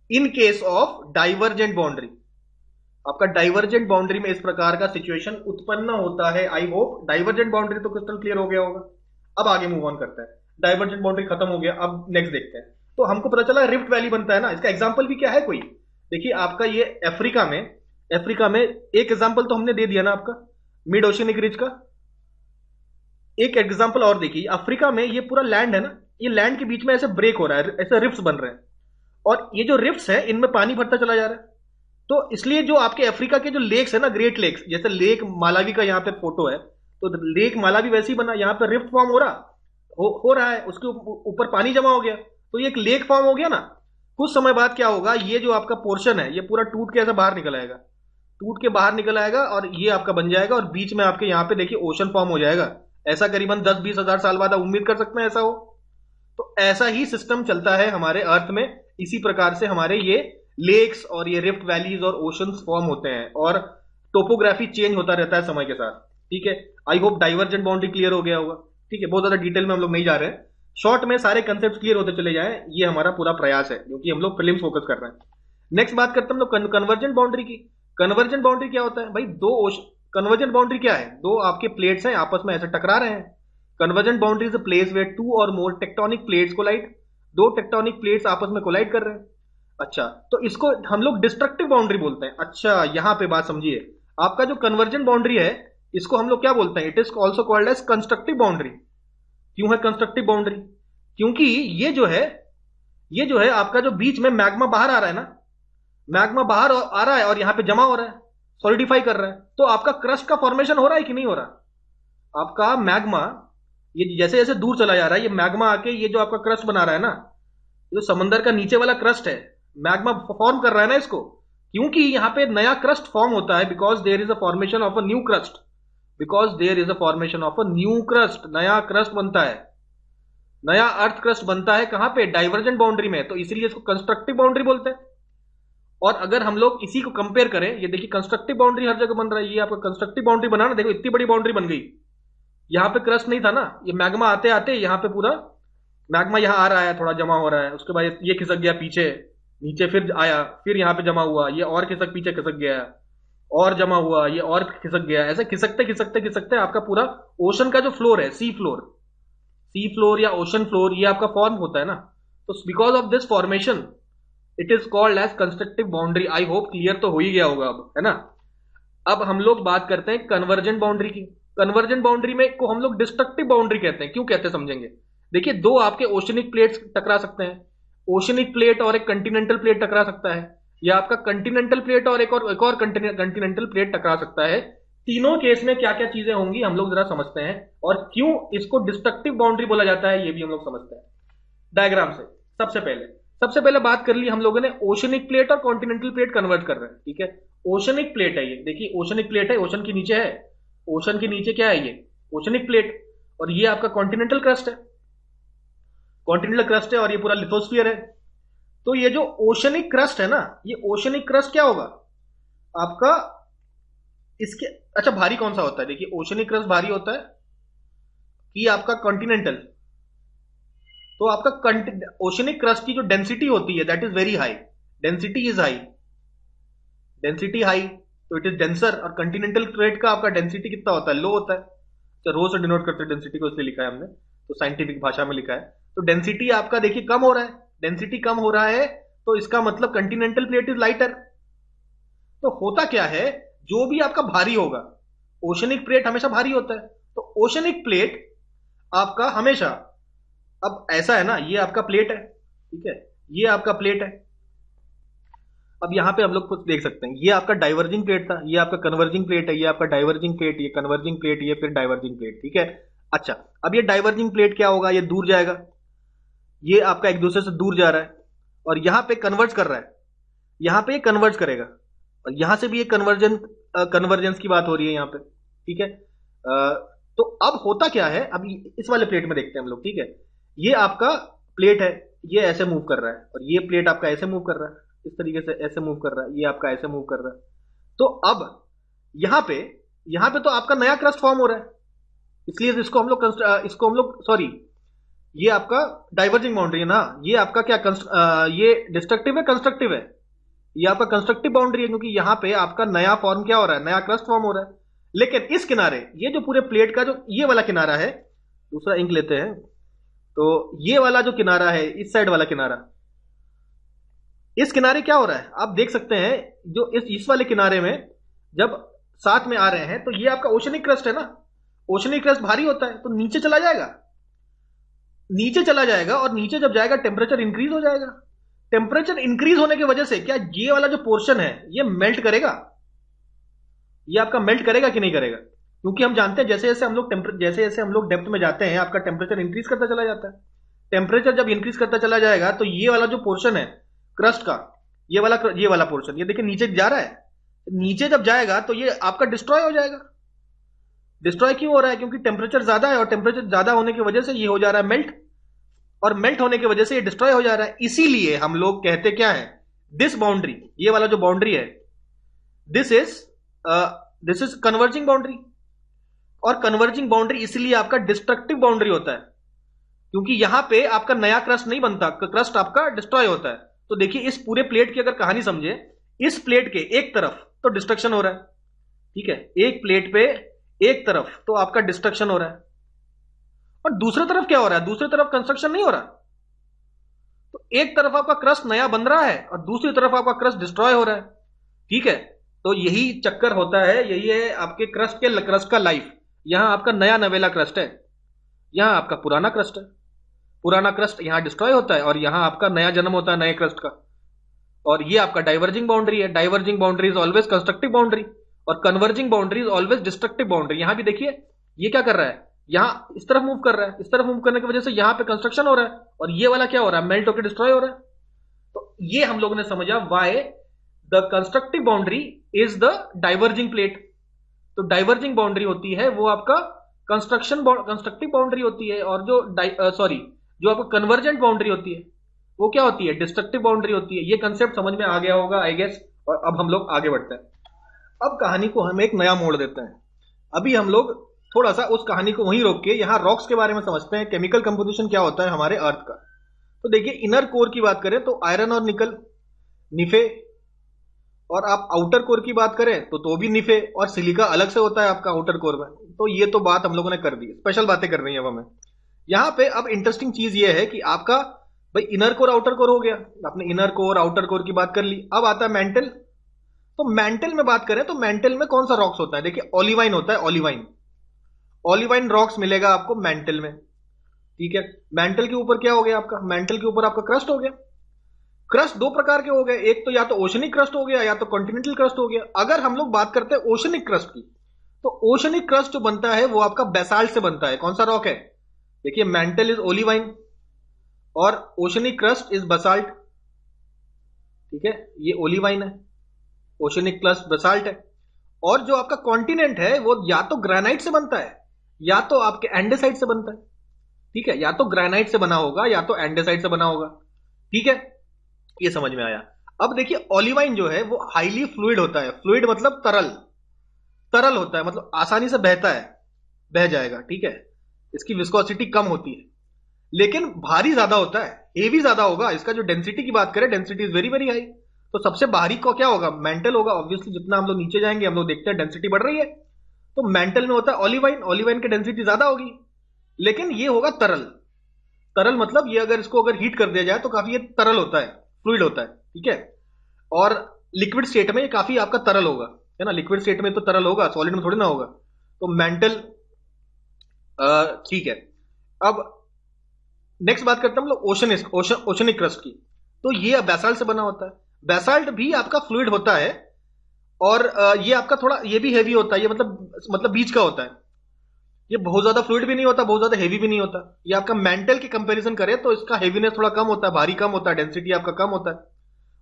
in case of divergent boundary. आपका डाइवर्जेंट बाउंड्री में इस प्रकार का सिचुएशन उत्पन्न होता है। आई होप डाइवर्जेंट बाउंड्री तो क्रिस्टल क्लियर हो गया होगा। अब आगे मूव ऑन करते हैं। डाइवर्जेंट बाउंड्री खत्म हो गया, अब नेक्स्ट देखते हैं। तो हमको पता चला रिफ्ट वैली बनता है ना, इसका एग्जांपल भी क्या है कोई? देखिए आपका ये अफ्रीका में एक एग्जांपल तो हमने दे दिया ना आपका मिड ओशियनिक रिज का। एक एग्जांपल और देखिए, अफ्रीका में ये पूरा लैंड है ना, ये लैंड के बीच में ऐसे ब्रेक हो रहा है, ऐसे रिफ्ट्स बन रहे हैं और ये जो रिफ्ट्स है इनमें पानी भरता चला जा रहा है। तो इसलिए जो आपके अफ्रीका के जो लेक्स है ना, ग्रेट लेक्स, जैसे लेक मालावी का यहाँ पे फोटो है, तो लेक मालावी वैसे ही बना, यहाँ पे रिफ्ट फॉर्म हो रहा है, उसके ऊपर पानी जमा हो गया तो ये एक लेक फॉर्म हो गया ना। कुछ समय बाद क्या होगा, ये जो आपका पोर्शन है ये पूरा टूट के ऐसा बाहर निकल आएगा, टूट के बाहर निकल आएगा और ये आपका बन जाएगा और बीच में आपके यहाँ पे देखिए ओशन फॉर्म हो जाएगा। ऐसा करीबन 10-20 हजार साल बाद आप उम्मीद कर सकते हैं ऐसा हो। तो ऐसा ही सिस्टम चलता है हमारे अर्थ में, इसी प्रकार से हमारे ये लेक्स और ये रिफ्ट वैलीज और ओशंस फॉर्म होते हैं और टोपोग्राफी चेंज होता रहता है समय के साथ, ठीक है। I hope divergent boundary clear हो गया होगा, ठीक है। बहुत ज्यादा डिटेल में हम लोग नहीं जा रहे हैं, शॉर्ट में सारे कंसेप्ट क्लियर होते चले जाएं, ये हमारा पूरा प्रयास है क्योंकि हम लोग प्रीलिम्स फोकस कर रहे हैं। नेक्स्ट बात करते हैं हम लोग कन्वर्जेंट बाउंड्री की। कन्वर्जेंट बाउंड्री क्या होता है भाई? कन्वर्जेंट बाउंड्री क्या है? दो आपके प्लेट्स हैं आपस में ऐसे टकरा रहे हैं। Convergent boundary is a place where two और मोर टेक्टोनिक प्लेट्स कोलाइड, दो टेक्टोनिक प्लेट्स आपस में कोलाइड कर रहे हैं। अच्छा, तो इसको हम लोग डिस्ट्रक्टिव बाउंड्री बोलते हैं। अच्छा, यहां पे बात समझिए, आपका जो कन्वर्जेंट बाउंड्री है इसको हम लोग क्या बोलते हैं? It is also called as constructive boundary. क्यों है कंस्ट्रक्टिव बाउंड्री? क्योंकि ये जो है आपका जो बीच में मैग्मा बाहर आ रहा है ना, मैग्मा बाहर आ रहा है और यहां पे जमा हो रहा है, सॉलिडिफाई कर रहा है, तो आपका क्रस्ट का फॉर्मेशन हो रहा है कि नहीं हो रहा? आपका मैग्मा, ये जैसे जैसे दूर चला जा रहा है, ये मैग्मा आके ये जो आपका क्रस्ट बना रहा है ना, जो समंदर का नीचे वाला क्रस्ट है, मैग्मा फॉर्म कर रहा है ना इसको, क्योंकि यहां पे नया क्रस्ट फॉर्म होता है, because there is a formation of a new crust, because there is a formation of a new crust, नया क्रस्ट बनता है, नया अर्थ क्रस्ट बनता है कहां पे, डाइवर्जेंट बाउंड्री में, तो इसीलिए इसको कंस्ट्रक्टिव बाउंड्री बोलते हैं। और अगर हम लोग इसी को कंपेयर करें, ये देखिए कंस्ट्रक्टिव बाउंड्री हर जगह बन रहा है, ये आपका कंस्ट्रक्टिव बाउंड्री बना ना, देखो इतनी बड़ी बाउंड्री बन गई, यहां पे क्रस्ट नहीं था ना, ये मैग्मा आते आते यहां पे पूरा मैग्मा यहां आ रहा है, थोड़ा जमा हो रहा है, उसके बाद ये खिसक गया पीछे, नीचे फिर आया, फिर यहां पे जमा हुआ, ये और खिसक पीछे खिसक गया, और जमा हुआ, ये और खिसक गया, ऐसे खिसकते खिसकते खिसकते आपका पूरा ओशन का जो फ्लोर है, सी फ्लोर या ओशन फ्लोर, ये आपका फॉर्म होता है ना, तो because of this formation it is called as constructive boundary. I hope clear तो हो ही गया होगा अब, है ना। अब हम लोग बात करते हैं कन्वर्जेंट बाउंड्री की। कन्वर्जेंट बाउंड्री में को हम लोग डिस्ट्रक्टिव बाउंड्री कहते हैं, क्यों कहते हैं समझेंगे। देखिए, दो आपके ओशनिक प्लेट्स टकरा सकते हैं, ओशनिक प्लेट और एक कंटिनेंटल प्लेट टकरा सकता है, या आपका कंटिनेंटल प्लेट और एक और कंटिनेंटल प्लेट टकरा सकता है। तीनों केस में क्या क्या चीजें होंगी हम लोग जरा समझते हैं, और क्यों इसको डिस्ट्रक्टिव बाउंड्री बोला जाता है ये भी हम लोग समझते हैं डायग्राम से। सबसे पहले बात कर ली हम लोगों ने, ओशनिक प्लेट और कॉन्टिनेंटल प्लेट कन्वर्ट कर रहे हैं, ठीक है। ओशनिक प्लेट है ये, देखिए ओशनिक प्लेट है, ओशन के नीचे है, ओशन के नीचे क्या है, ये ओशनिक प्लेट, और ये आपका कॉन्टिनेंटल क्रस्ट है, कॉन्टिनेंटल क्रस्ट है, और ये पूरा लिथोस्फीयर है। तो ये जो ओशनिक क्रस्ट है ना, ये ओशनिक क्रस्ट क्या होगा आपका, इसके अच्छा भारी कौन सा होता है, देखिए ओशनिक क्रस्ट भारी होता है कि आपका कॉन्टिनेंटल, तो आपका ओशनिक क्रस्ट की जो डेंसिटी होती है that is very high, density is high, density high, तो इट इज डेंसर। और कंटिनेंटल प्लेट का आपका डेंसिटी कितना होता है, लो होता है, तो रो से डिनोट करते हैं डेंसिटी को, इसलिए लिखा है हमने, तो साइंटिफिक भाषा में लिखा है। तो डेंसिटी आपका देखिए कम हो रहा है, डेंसिटी कम हो रहा है, तो इसका मतलब कंटिनेंटल प्लेट इज लाइटर। तो होता क्या है, जो भी आपका भारी होगा, ओशनिक प्लेट हमेशा भारी होता है, तो ओशनिक प्लेट आपका हमेशा, अब ऐसा है ना, ये आपका प्लेट है, ठीक है, ये आपका प्लेट है। अब यहां पे हम लोग कुछ देख सकते हैं, ये आपका डाइवर्जिंग प्लेट था, ये आपका कन्वर्जिंग प्लेट है, ये आपका डाइवर्जिंग प्लेट, ये कन्वर्जिंग प्लेट, ये फिर डाइवर्जिंग प्लेट, ठीक है। अच्छा, अब ये डाइवर्जिंग प्लेट क्या होगा, ये दूर जाएगा, ये आपका एक दूसरे से दूर जा रहा है, और यहां पे कन्वर्ज कर रहा है, यहां पे ये कन्वर्ज करेगा, और यहां से भी ये कन्वर्जेंस की बात हो रही है यहां पे, ठीक है। तो अब होता क्या है, अब इस वाले प्लेट में देखते हैं हम लोग, ठीक है। ये आपका प्लेट है, ये ऐसे मूव कर रहा है, और ये प्लेट आपका ऐसे मूव कर रहा है, इस तरीके से ऐसे मूव कर रहा है, ये आपका ऐसे मूव कर रहा है। तो अब यहां पे तो आपका नया क्रस्ट फॉर्म हो रहा है, इसलिए इसको हम लोग सॉरी, ये आपका डाइवर्जिंग बाउंड्री है ना, ये आपका क्या ये डिस्ट्रक्टिव है कंस्ट्रक्टिव है, ये आपका कंस्ट्रक्टिव बाउंड्री है, क्योंकि यहां पे आपका नया फॉर्म क्या हो रहा है, नया क्रस्ट फॉर्म हो रहा है। लेकिन इस किनारे, ये जो पूरे प्लेट का जो ये वाला किनारा है, दूसरा इंक लेते हैं, तो ये वाला जो किनारा है, इस साइड वाला किनारा, इस किनारे क्या हो रहा है आप देख सकते हैं, जो इस वाले किनारे में जब साथ में आ रहे हैं, तो ये आपका ओशनिक क्रस्ट है ना, ओशनिक क्रस्ट भारी होता है, तो नीचे चला जाएगा, नीचे चला जाएगा, और नीचे जब जाएगा टेम्परेचर इंक्रीज हो जाएगा। टेम्परेचर इंक्रीज होने की वजह से क्या ये वाला जो पोर्शन है ये मेल्ट करेगा, ये आपका मेल्ट करेगा कि नहीं करेगा, क्योंकि हम जानते हैं जैसे जैसे हम लोग डेप्थ में जाते हैं, आपका टेम्परेचर इंक्रीज करता चला जाता है। टेम्परेचर जब इंक्रीज करता चला जाएगा, तो ये वाला जो पोर्शन है क्रस्ट का, ये वाला पोर्शन, ये देखिए नीचे जा रहा है, नीचे जब जाएगा तो ये आपका डिस्ट्रॉय हो जाएगा। डिस्ट्रॉय क्यों हो रहा है, क्योंकि टेम्परेचर ज्यादा है, और टेम्परेचर ज्यादा होने की वजह से ये हो जा रहा है मेल्ट, और मेल्ट होने की वजह से ये डिस्ट्रॉय हो जा रहा है। इसीलिए हम लोग कहते क्या है, दिस बाउंड्री, ये वाला जो बाउंड्री है, दिस इज कन्वर्जिंग बाउंड्री। और कन्वर्जिंग बाउंड्री इसलिए आपका डिस्ट्रक्टिव बाउंड्री होता है, क्योंकि यहां पे आपका नया क्रस्ट नहीं बनता, क्रस्ट आपका डिस्ट्रॉय होता है। तो देखिए, इस पूरे प्लेट की अगर कहानी समझे, इस प्लेट के एक तरफ तो डिस्ट्रक्शन हो रहा है, ठीक है, एक प्लेट पे एक तरफ तो आपका डिस्ट्रक्शन हो रहा है, और दूसरी तरफ क्या हो रहा है, दूसरी तरफ कंस्ट्रक्शन नहीं हो रहा। तो एक तरफ आपका क्रस्ट नया बन रहा है, और दूसरी तरफ आपका क्रस्ट डिस्ट्रॉय हो रहा है, ठीक है। तो यही चक्कर होता है, यही है आपके क्रस्ट का लाइफ। यहां आपका नया नवेला क्रस्ट है, यहां आपका पुराना क्रस्ट है, पुराना क्रस्ट यहां डिस्ट्रॉय होता है, और यहां आपका नया जन्म होता है नए क्रस्ट का। और ये आपका डाइवर्जिंग बाउंड्री है, diverging boundary is always constructive boundary, और converging boundary is always destructive boundary. यहां भी देखिए, ये क्या कर रहा है, यहां इस तरफ मूव कर रहा है, इस तरफ मूव करने की वजह से यहां पे कंस्ट्रक्शन हो रहा है, और ये वाला क्या हो रहा है, मेल्ट होकर डिस्ट्रॉय हो रहा है। तो ये हम लोगों ने समझा why the constructive boundary is the diverging plate. तो डाइवर्जिंग बाउंड्री होती है वो आपका कंस्ट्रक्टिव बाउंड्री होती है, और जो जो आपका कन्वर्जेंट बाउंड्री होती है वो क्या होती है, डिस्ट्रक्टिव बाउंड्री होती है। ये कंसेप्ट समझ में आ गया होगा आई गेस। और अब हम लोग आगे बढ़ते हैं। अब कहानी को हम एक नया मोड़ देते हैं। अभी हम लोग थोड़ा सा उस कहानी को वहीं रोक के यहां रॉक्स के बारे में समझते हैं, केमिकल कंपोजिशन क्या होता है हमारे अर्थ का। तो देखिए, इनर कोर की बात करें तो आयरन और निकल निफे, और आप आउटर कोर की बात करें तो भी निफे, और सिलिका अलग से होता है आपका आउटर कोर में। तो ये तो बात हम लोगों ने कर दी, स्पेशल बातें कर रही है अब हमें यहां पे। अब इंटरेस्टिंग चीज ये है कि आपका भाई इनर कोर आउटर कोर हो गया, आपने इनर कोर आउटर कोर की बात कर ली। अब आता है मेंटल। तो मेंटल में बात करें तो मेंटल में कौन सा रॉक्स होता है, देखिए ओलिवाइन होता है, ओलिवाइन। ओलिवाइन रॉक्स मिलेगा आपको मेंटल में, ठीक है। मेंटल के ऊपर क्या हो गया आपका, मेंटल के ऊपर आपका क्रस्ट हो गया। क्रस्ट दो प्रकार के हो गए, एक तो या तो ओशनिक क्रस्ट हो गया या तो कॉन्टिनेंटल क्रस्ट हो गया। अगर हम लोग बात करते हैं ओशनिक क्रस्ट की, तो ओशनिक क्रस्ट जो बनता है वो आपका बेसाल्ट से बनता है। कौन सा रॉक है, देखिए मेंटल इज ओलिवाइन और ओशनिक क्रस्ट इज बसाल्ट, ठीक है। ये ओलिवाइन है, ओशनिक क्रस्ट बसाल्ट है। और जो आपका कॉन्टिनेंट है वो या तो ग्रेनाइट से बनता है या तो आपके एंडेसाइट से बनता है, ठीक है। या तो ग्रेनाइट से बना होगा या तो एंडेसाइट से बना होगा, ठीक है। ये समझ में आया। अब देखिए, ओलिवाइन जो है वो हाईली फ्लूइड होता है। फ्लूइड मतलब तरल, तरल होता है, मतलब आसानी से बहता है, बह जाएगा, ठीक है। इसकी विस्कोसिटी कम होती है, लेकिन भारी ज्यादा होता है, हेवी ज्यादा होगा। इसका जो डेंसिटी की बात करें, density is very very high. तो सबसे भारी को क्या होगा, मेंटल होगा। ऑब्वियसली जितना हम लोग नीचे जाएंगे हम लोग देखते हैं डेंसिटी बढ़ रही है, तो मेंटल में होता है ओलिवाइन। ओलिवाइन की डेंसिटी ज्यादा होगी, लेकिन ये होगा तरल। तरल मतलब ये अगर इसको अगर हीट कर दिया जाए तो काफी ये तरल होता है, फ्लूइड होता है, ठीक है। और लिक्विड स्टेट में ये काफी आपका तरल होगा, है ना। लिक्विड स्टेट में तो तरल होगा, सॉलिड में थोड़ी ना होगा। तो मेंटल, ठीक है। अब नेक्स्ट बात करते हैं हम लोग ओशनिक क्रस्ट की। तो ये बेसाल्ट से बना होता है। बेसाल्ट भी आपका फ्लूइड होता है, और ये आपका थोड़ा ये भी हैवी होता है। ये मतलब बीच का होता है। ये बहुत ज्यादा फ्लूइड भी नहीं होता, बहुत ज्यादा हेवी भी नहीं होता। ये आपका मेंटल की कंपैरिजन करें तो इसका हेवीनेस थोड़ा कम होता है, भारी कम होता है, डेंसिटी आपका कम होता है,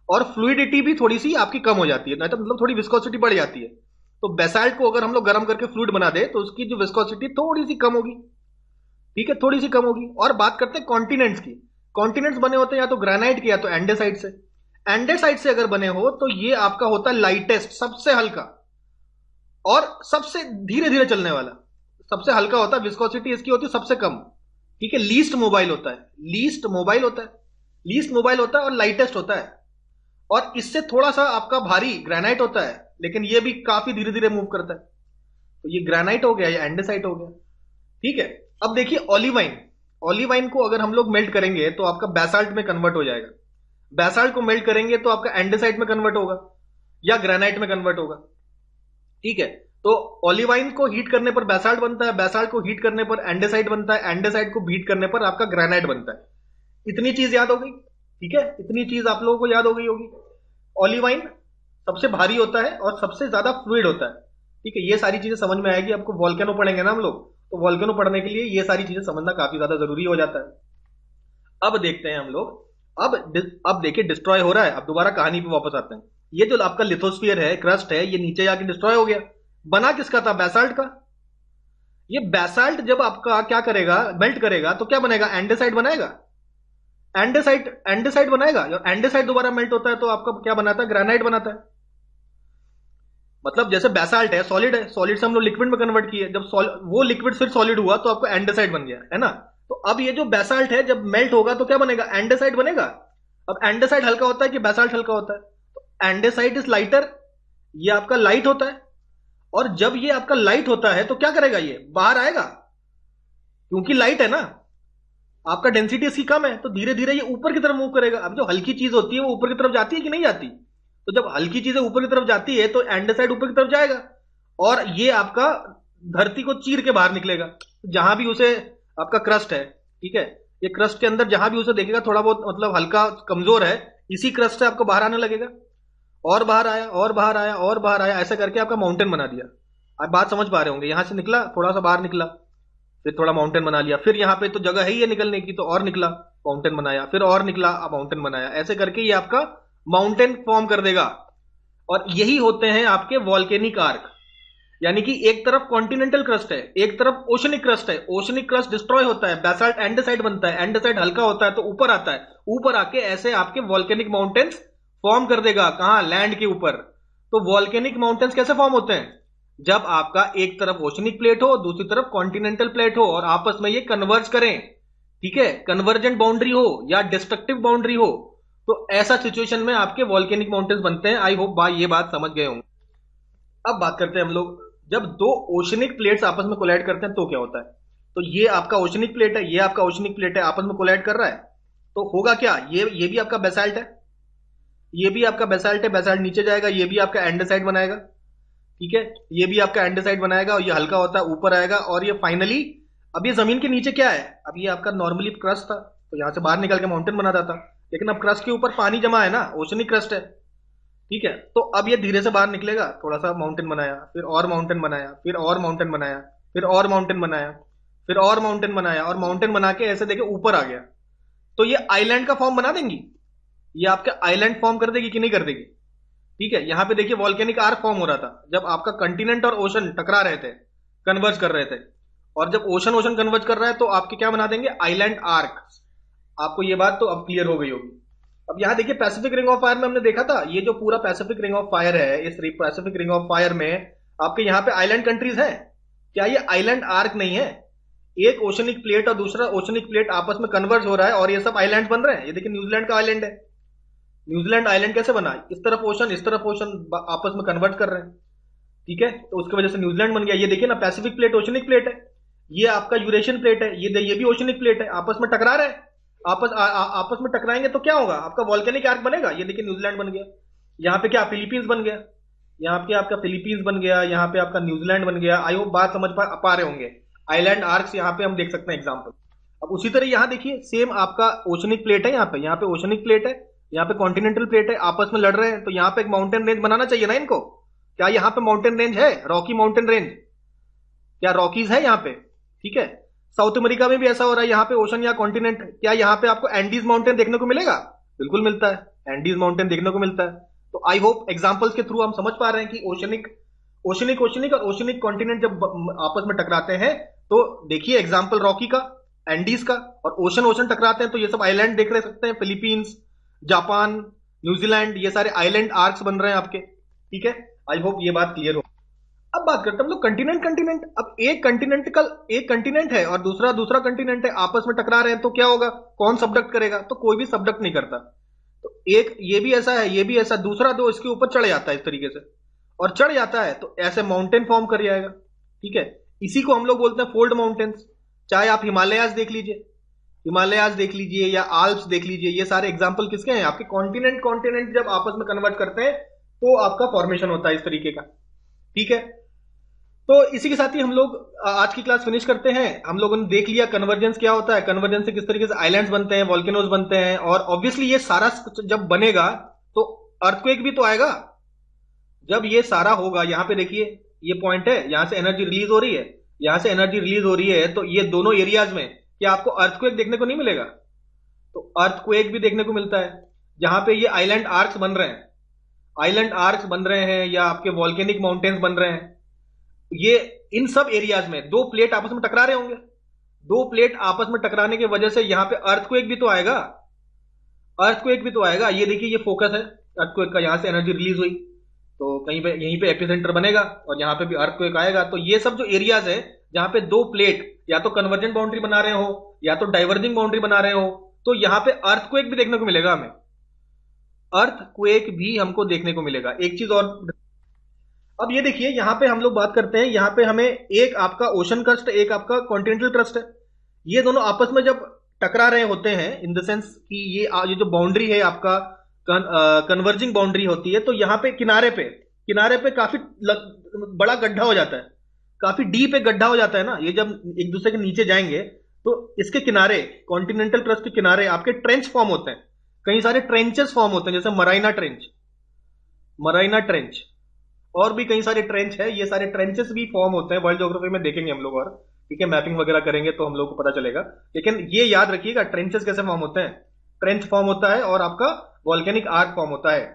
और फ्लूइडिटी भी थोड़ी सी आपकी कम हो जाती है, नहीं तो मतलब थोड़ी विस्कोसिटी बढ़ जाती है। तो बेसाल्ट को अगर हम लोग गर्म करके फ्लूइड बना दे तो उसकी जो विस्कोसिटी थोड़ी सी कम होगी, ठीक है, थोड़ी सी कम होगी। और बात करते हैं कॉन्टिनेंट्स की। कॉन्टिनेंट्स बने होते हैं या तो ग्रेनाइट के या तो एंडेसाइट से। एंडेसाइट से अगर बने हो तो ये आपका होता है लाइटेस्ट, सबसे हल्का और सबसे धीरे धीरे चलने वाला। सबसे हल्का होता है, विस्कोसिटी इसकी होती है सबसे कम, ठीक है। लीस्ट मोबाइल होता है, लीस्ट मोबाइल होता है, लीस्ट मोबाइल होता है और लाइटेस्ट होता है। और इससे थोड़ा सा आपका भारी ग्रेनाइट होता है, लेकिन ये भी काफी धीरे धीरे मूव करता है। तो ये ग्रेनाइट हो गया, ये एंडेसाइट हो गया, ठीक है। अब देखिए ओलिवाइन, ओलिवाइन को अगर हम लोग मेल्ट करेंगे तो आपका बेसाल्ट में कन्वर्ट हो जाएगा। बेसाल्ट को मेल्ट करेंगे तो आपका एंडेसाइट में कन्वर्ट होगा या ग्रेनाइट में कन्वर्ट होगा, ठीक है। तो ओलिवाइन को हीट करने पर बेसाल्ट बनता है, बेसाल्ट को हीट करने पर एंडेसाइट बनता है, एंडेसाइट को हीट करने पर आपका ग्रेनाइट बनता है। इतनी चीज याद हो गई, ठीक है। इतनी चीज आप लोगों को याद हो गई होगी। ओलिवाइन सबसे भारी होता है और सबसे ज्यादा फ्लूइड होता है, ठीक है। ये सारी चीजें समझ में आएगी आपको। वॉल्केनो पढ़ेंगे ना हम लोग, तो वॉल्केनो पढ़ने के लिए ये सारी चीजें समझना काफी ज्यादा जरूरी हो जाता है। अब देखते हैं हम लोग, अब देखिए डिस्ट्रॉय हो रहा है। अब दोबारा कहानी पे वापस आते हैं। ये जो आपका लिथोस्फीयर है, क्रस्ट है, ये नीचे जाके डिस्ट्रॉय हो गया। बना किसका था, बेसाल्ट का। ये बेसाल्ट जब आपका क्या करेगा, मेल्ट करेगा तो क्या बनेगा, एंडेसाइट बनाएगा। एंडेसाइट बनाएगा, और एंडेसाइट दोबारा मेल्ट होता है तो आपका क्या बनाता है, ग्रेनाइट बनाता है। मतलब जैसे बेसाल्ट है, सॉलिड है, सॉलिड से हम लोग लिक्विड में कन्वर्ट किए, जब वो लिक्विड फिर सॉलिड हुआ तो आपको एंडेसाइट बन गया, है ना। तो अब ये जो बेसाल्ट है जब मेल्ट होगा तो क्या बनेगा, एंडेसाइट बनेगा। अब एंडेसाइट हल्का होता है कि बेसाल्ट हल्का होता है, तो एंडेसाइट इज लाइटर, ये आपका लाइट होता है। और जब ये आपका लाइट होता है तो क्या करेगा, ये बाहर आएगा, क्योंकि लाइट है ना, आपका डेंसिटी इसकी कम है, तो धीरे धीरे ये ऊपर की तरफ मूव करेगा। अब जो हल्की चीज होती है वो ऊपर की तरफ जाती है कि नहीं जाती, तो जब हल्की चीजें ऊपर की तरफ जाती है तो एंडेसाइड ऊपर की तरफ जाएगा, और ये आपका धरती को चीर के बाहर निकलेगा। जहां भी उसे आपका क्रस्ट है, ठीक है, ये क्रस्ट के अंदर जहां भी उसे देखेगा थोड़ा बहुत मतलब हल्का कमजोर है, इसी क्रस्ट से आपको बाहर आने लगेगा, और बाहर आया और बाहर आया और बाहर आया, ऐसा करके आपका माउंटेन बना दिया। आप बात समझ पा रहे होंगे, यहां से निकला, थोड़ा सा बाहर निकला, फिर थोड़ा माउंटेन बना लिया, फिर यहाँ पे तो जगह है ही है निकलने की, तो और निकला, माउंटेन बनाया, फिर और निकला, माउंटेन बनाया, ऐसे करके ये आपका माउंटेन फॉर्म कर देगा। और यही होते हैं आपके वॉल्केनिक आर्क। यानी कि एक तरफ कॉन्टिनेंटल क्रस्ट है, एक तरफ ओशनिक क्रस्ट है, ओशनिक क्रस्ट डिस्ट्रॉय होता है, बेसाल्ट एंडेसाइट बनता है, एंडेसाइट हल्का होता है तो ऊपर आता है, ऊपर आके ऐसे आपके वॉल्केनिक माउंटेन्स फॉर्म कर देगा। कहां? लैंड के ऊपर। तो वॉल्केनिक माउंटेन्स कैसे फॉर्म होते हैं? जब आपका एक तरफ ओशनिक प्लेट हो, दूसरी तरफ कॉन्टिनेंटल प्लेट हो, और आपस में ये कन्वर्ज करें, ठीक है, कन्वर्जेंट बाउंड्री हो या डिस्ट्रक्टिव बाउंड्री हो, तो ऐसा सिचुएशन में आपके वॉल्केनिक माउंटेन्स बनते हैं। आई होप भाई ये बात समझ गए होंगे। अब बात करते हैं हम लोग, जब दो ओशनिक प्लेट्स आपस में कोलाइड करते हैं तो क्या होता है। तो ये आपका ओशनिक प्लेट है, ये आपका ओशनिक प्लेट है, आपस में कोलाइड कर रहा है, तो होगा क्या? ये भी आपका बेसाल्ट है, ये भी आपका बेसाल्ट है, बेसाल्ट नीचे जाएगा, ये भी आपका एंडेसाइट बनाएगा, ठीक है, ये भी आपका एंडेसाइट बनाएगा, और ये हल्का होता है ऊपर आएगा, और ये फाइनली, अब ये जमीन के नीचे क्या है? अब ये आपका नॉर्मली क्रस्ट था, तो यहां से बाहर निकल के माउंटेन बना देता, लेकिन अब क्रस्ट के ऊपर पानी जमा है ना, ओशनिक क्रस्ट है, ठीक है, तो अब ये धीरे से बाहर निकलेगा, थोड़ा सा माउंटेन बनाया, फिर और माउंटेन बनाया, फिर और माउंटेन बनाया, फिर और माउंटेन बनाया, फिर और माउंटेन बनाया, और माउंटेन बना के ऐसे देखे ऊपर आ गया, तो ये आइलैंड का फॉर्म बना देंगी, ये आपके आइलैंड फॉर्म कर देगी कि नहीं कर देगी? ठीक है, यहां पे देखिए वॉल्केनिक आर्क फॉर्म हो रहा था जब आपका कंटिनेंट और ओशन टकरा रहे थे, कन्वर्ज कर रहे थे, और जब ओशन ओशन कन्वर्ज कर रहा है तो आपके क्या बना देंगे? Island arc. आपको ये बात तो अब क्लियर हो गई होगी। अब यहां देखिए पैसिफिक रिंग ऑफ फायर में हमने देखा था, ये जो पूरा पैसिफिक रिंग ऑफ फायर है, इस पैसिफिक रिंग ऑफ फायर में आपके यहां पे आइलैंड कंट्रीज हैं। क्या ये आइलैंड आर्क नहीं है? एक ओशनिक प्लेट और दूसरा ओशनिक प्लेट आपस में कन्वर्ज हो रहा है और ये सब आइलैंड बन रहे हैं। ये देखिए न्यूजीलैंड का आइलैंड है। न्यूजीलैंड आइलैंड कैसे बना? इस तरफ ओशन, इस तरफ ओशन आपस में कन्वर्ट कर रहे हैं, ठीक है, तो उसकी वजह से न्यूजीलैंड बन गया। ये देखिए ना, पैसिफिक प्लेट ओशनिक प्लेट है, ये आपका यूरेशियन प्लेट है, ये भी ओशनिक प्लेट है, आपस में टकरा रहे हैं। आपस में टकराएंगे तो क्या होगा? आपका वॉल्केनिक आर्क बनेगा। ये देखिए न्यूजीलैंड बन गया, यहाँ पे क्या फिलीपींस बन गया, यहाँ पे आपका फिलीपींस बन गया, यहाँ पे आपका न्यूजीलैंड बन गया। आई होप बात समझ पा रहे होंगे। आइलैंड आर्क्स यहाँ पे हम देख सकते हैं एग्जाम्पल। अब उसी तरह यहाँ देखिए सेम आपका ओशनिक प्लेट है, यहाँ पे ओशनिक प्लेट है, यहाँ पे कॉन्टिनेंटल प्लेट है, आपस में लड़ रहे हैं, तो यहाँ पे एक माउंटेन रेंज बनाना चाहिए ना इनको। क्या यहाँ पे माउंटेन रेंज है? रॉकी माउंटेन रेंज, क्या रॉकीज है यहाँ पे? ठीक है, साउथ अमेरिका में भी ऐसा हो रहा है, यहाँ पे ओशन या कॉन्टिनेंट। क्या यहाँ पे आपको एंडीज माउंटेन देखने को मिलेगा? बिल्कुल मिलता है, एंडीज माउंटेन देखने को मिलता है। तो आई होप एग्जाम्पल्स के थ्रू हम समझ पा रहे हैं कि ओशनिक ओशनिक ओशनिक और ओशनिक कॉन्टिनेंट जब आपस में टकराते हैं तो देखिए एग्जाम्पल रॉकी का, एंडीज का, और ओशन ओशन टकराते हैं तो ये सब आइलैंड देख रहे सकते हैं, फिलीपींस, जापान, न्यूजीलैंड, ये सारे आइलैंड आर्क्स बन रहे हैं आपके, ठीक है। आई होप ये बात क्लियर हो। अब बात करते हैं हम लोग कंटिनेंट कंटिनेंट। अब एक कंटिनेंट है और दूसरा कंटिनेंट है, आपस में टकरा रहे हैं तो क्या होगा? कौन सबडक्ट करेगा? तो कोई भी सबडक्ट नहीं करता। तो एक ये भी ऐसा है, ये भी ऐसा, दूसरा दो इसके ऊपर चढ़ जाता है इस तरीके से, और चढ़ जाता है तो ऐसे माउंटेन फॉर्म कर जाएगा, ठीक है। इसी को हम लोग बोलते हैं फोल्ड माउंटेन्स। चाहे आप हिमालयाज देख लीजिए, हिमालयाज देख लीजिए या आल्प्स देख लीजिए, ये सारे एग्जाम्पल किसके हैं? आपके कॉन्टिनेंट जब आपस में कन्वर्ट करते हैं तो आपका फॉर्मेशन होता है इस तरीके का, ठीक है। तो इसी के साथ ही हम लोग आज की क्लास फिनिश करते हैं। हम लोगों ने देख लिया कन्वर्जेंस क्या होता है, कन्वर्जेंस से किस तरीके से आइलैंड्स बनते हैं, वॉल्केनोज बनते हैं, और ऑब्वियसली ये सारा जब बनेगा तो अर्थक्वेक भी तो आएगा। जब ये सारा होगा, यहां पे देखिए ये पॉइंट है, यहां से एनर्जी रिलीज हो रही है, यहां से एनर्जी रिलीज हो रही है, तो ये दोनों एरियाज में क्या आपको अर्थक्वेक देखने को नहीं मिलेगा? तो अर्थक्वेक भी देखने को मिलता है। जहां पे ये आइलैंड आर्क्स बन रहे हैं, आइलैंड आर्क्स बन रहे हैं या आपके वॉल्केनिक माउंटेन्स बन रहे हैं, ये इन सब एरियाज में दो प्लेट आपस में टकरा रहे होंगे। दो प्लेट आपस में टकराने की वजह से यहां पे अर्थक्वेक भी तो आएगा, अर्थक्वेक भी तो आएगा। ये देखिए ये फोकस है अर्थक्वेक का, यहां से एनर्जी रिलीज हुई तो कहीं पे यहीं पे एपिसेंटर बनेगा और यहां पे भी अर्थक्वेक आएगा। तो ये सब जो एरियाज है जहां पे दो प्लेट या तो कन्वर्जेंट बाउंड्री बना रहे हो या तो डाइवर्जिंग बाउंड्री बना रहे हो, तो यहां पे अर्थक्वेक भी देखने को मिलेगा हमें, अर्थक्वेक भी हमको देखने को मिलेगा। एक चीज और, अब ये देखिए यहां पे हम लोग बात करते हैं, यहां पे हमें एक आपका ओशन क्रस्ट, एक आपका कॉन्टिनेंटल क्रस्ट है, ये दोनों आपस में जब टकरा रहे होते हैं, इन द सेंस कि ये जो बाउंड्री है आपका कन्वर्जिंग बाउंड्री होती है, तो यहां पे किनारे पे काफी बड़ा गड्ढा हो जाता है, काफी डीप एक गड्ढा हो जाता है ना। ये जब एक दूसरे के नीचे जाएंगे तो इसके किनारे, कॉन्टिनेंटल क्रस्ट के किनारे आपके ट्रेंच फॉर्म होते हैं, कई सारे ट्रेंचेस फॉर्म होते हैं, जैसे मराइना ट्रेंच, और भी कई सारे ट्रेंच है, ये सारे ट्रेंचेस भी फॉर्म होते हैं, वर्ल्ड ज्योग्राफी में देखेंगे हम लोग, और ठीक है मैपिंग वगैरह करेंगे तो हम लोग को पता चलेगा। लेकिन ये याद रखिएगा ट्रेंचेस कैसे फॉर्म होते हैं। ट्रेंच फॉर्म होता है और आपका वॉल्केनिक आर्क फॉर्म होता है।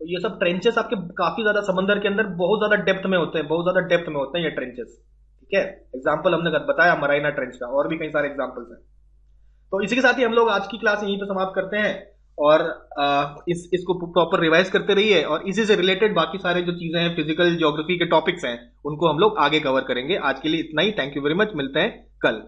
तो ये सब ट्रेंचेस आपके काफी ज्यादा समंदर के अंदर बहुत ज्यादा डेप्थ में होते हैं, बहुत ज्यादा डेप्थ में होते हैं ये ट्रेंचेस। ठीक है, एग्जाम्पल हमने बताया मराइना ट्रेंच का, और भी कई सारे एग्जाम्पल्स हैं। तो इसी के साथ ही हम लोग आज की क्लास यहीं पे समाप्त करते हैं, और इसको प्रॉपर रिवाइज करते रहिए, और इसी से रिलेटेड बाकी सारे जो चीजें हैं फिजिकल ज्योग्राफी के टॉपिक्स हैं उनको हम लोग आगे कवर करेंगे। आज के लिए इतना ही, थैंक यू वेरी मच, मिलते हैं कल।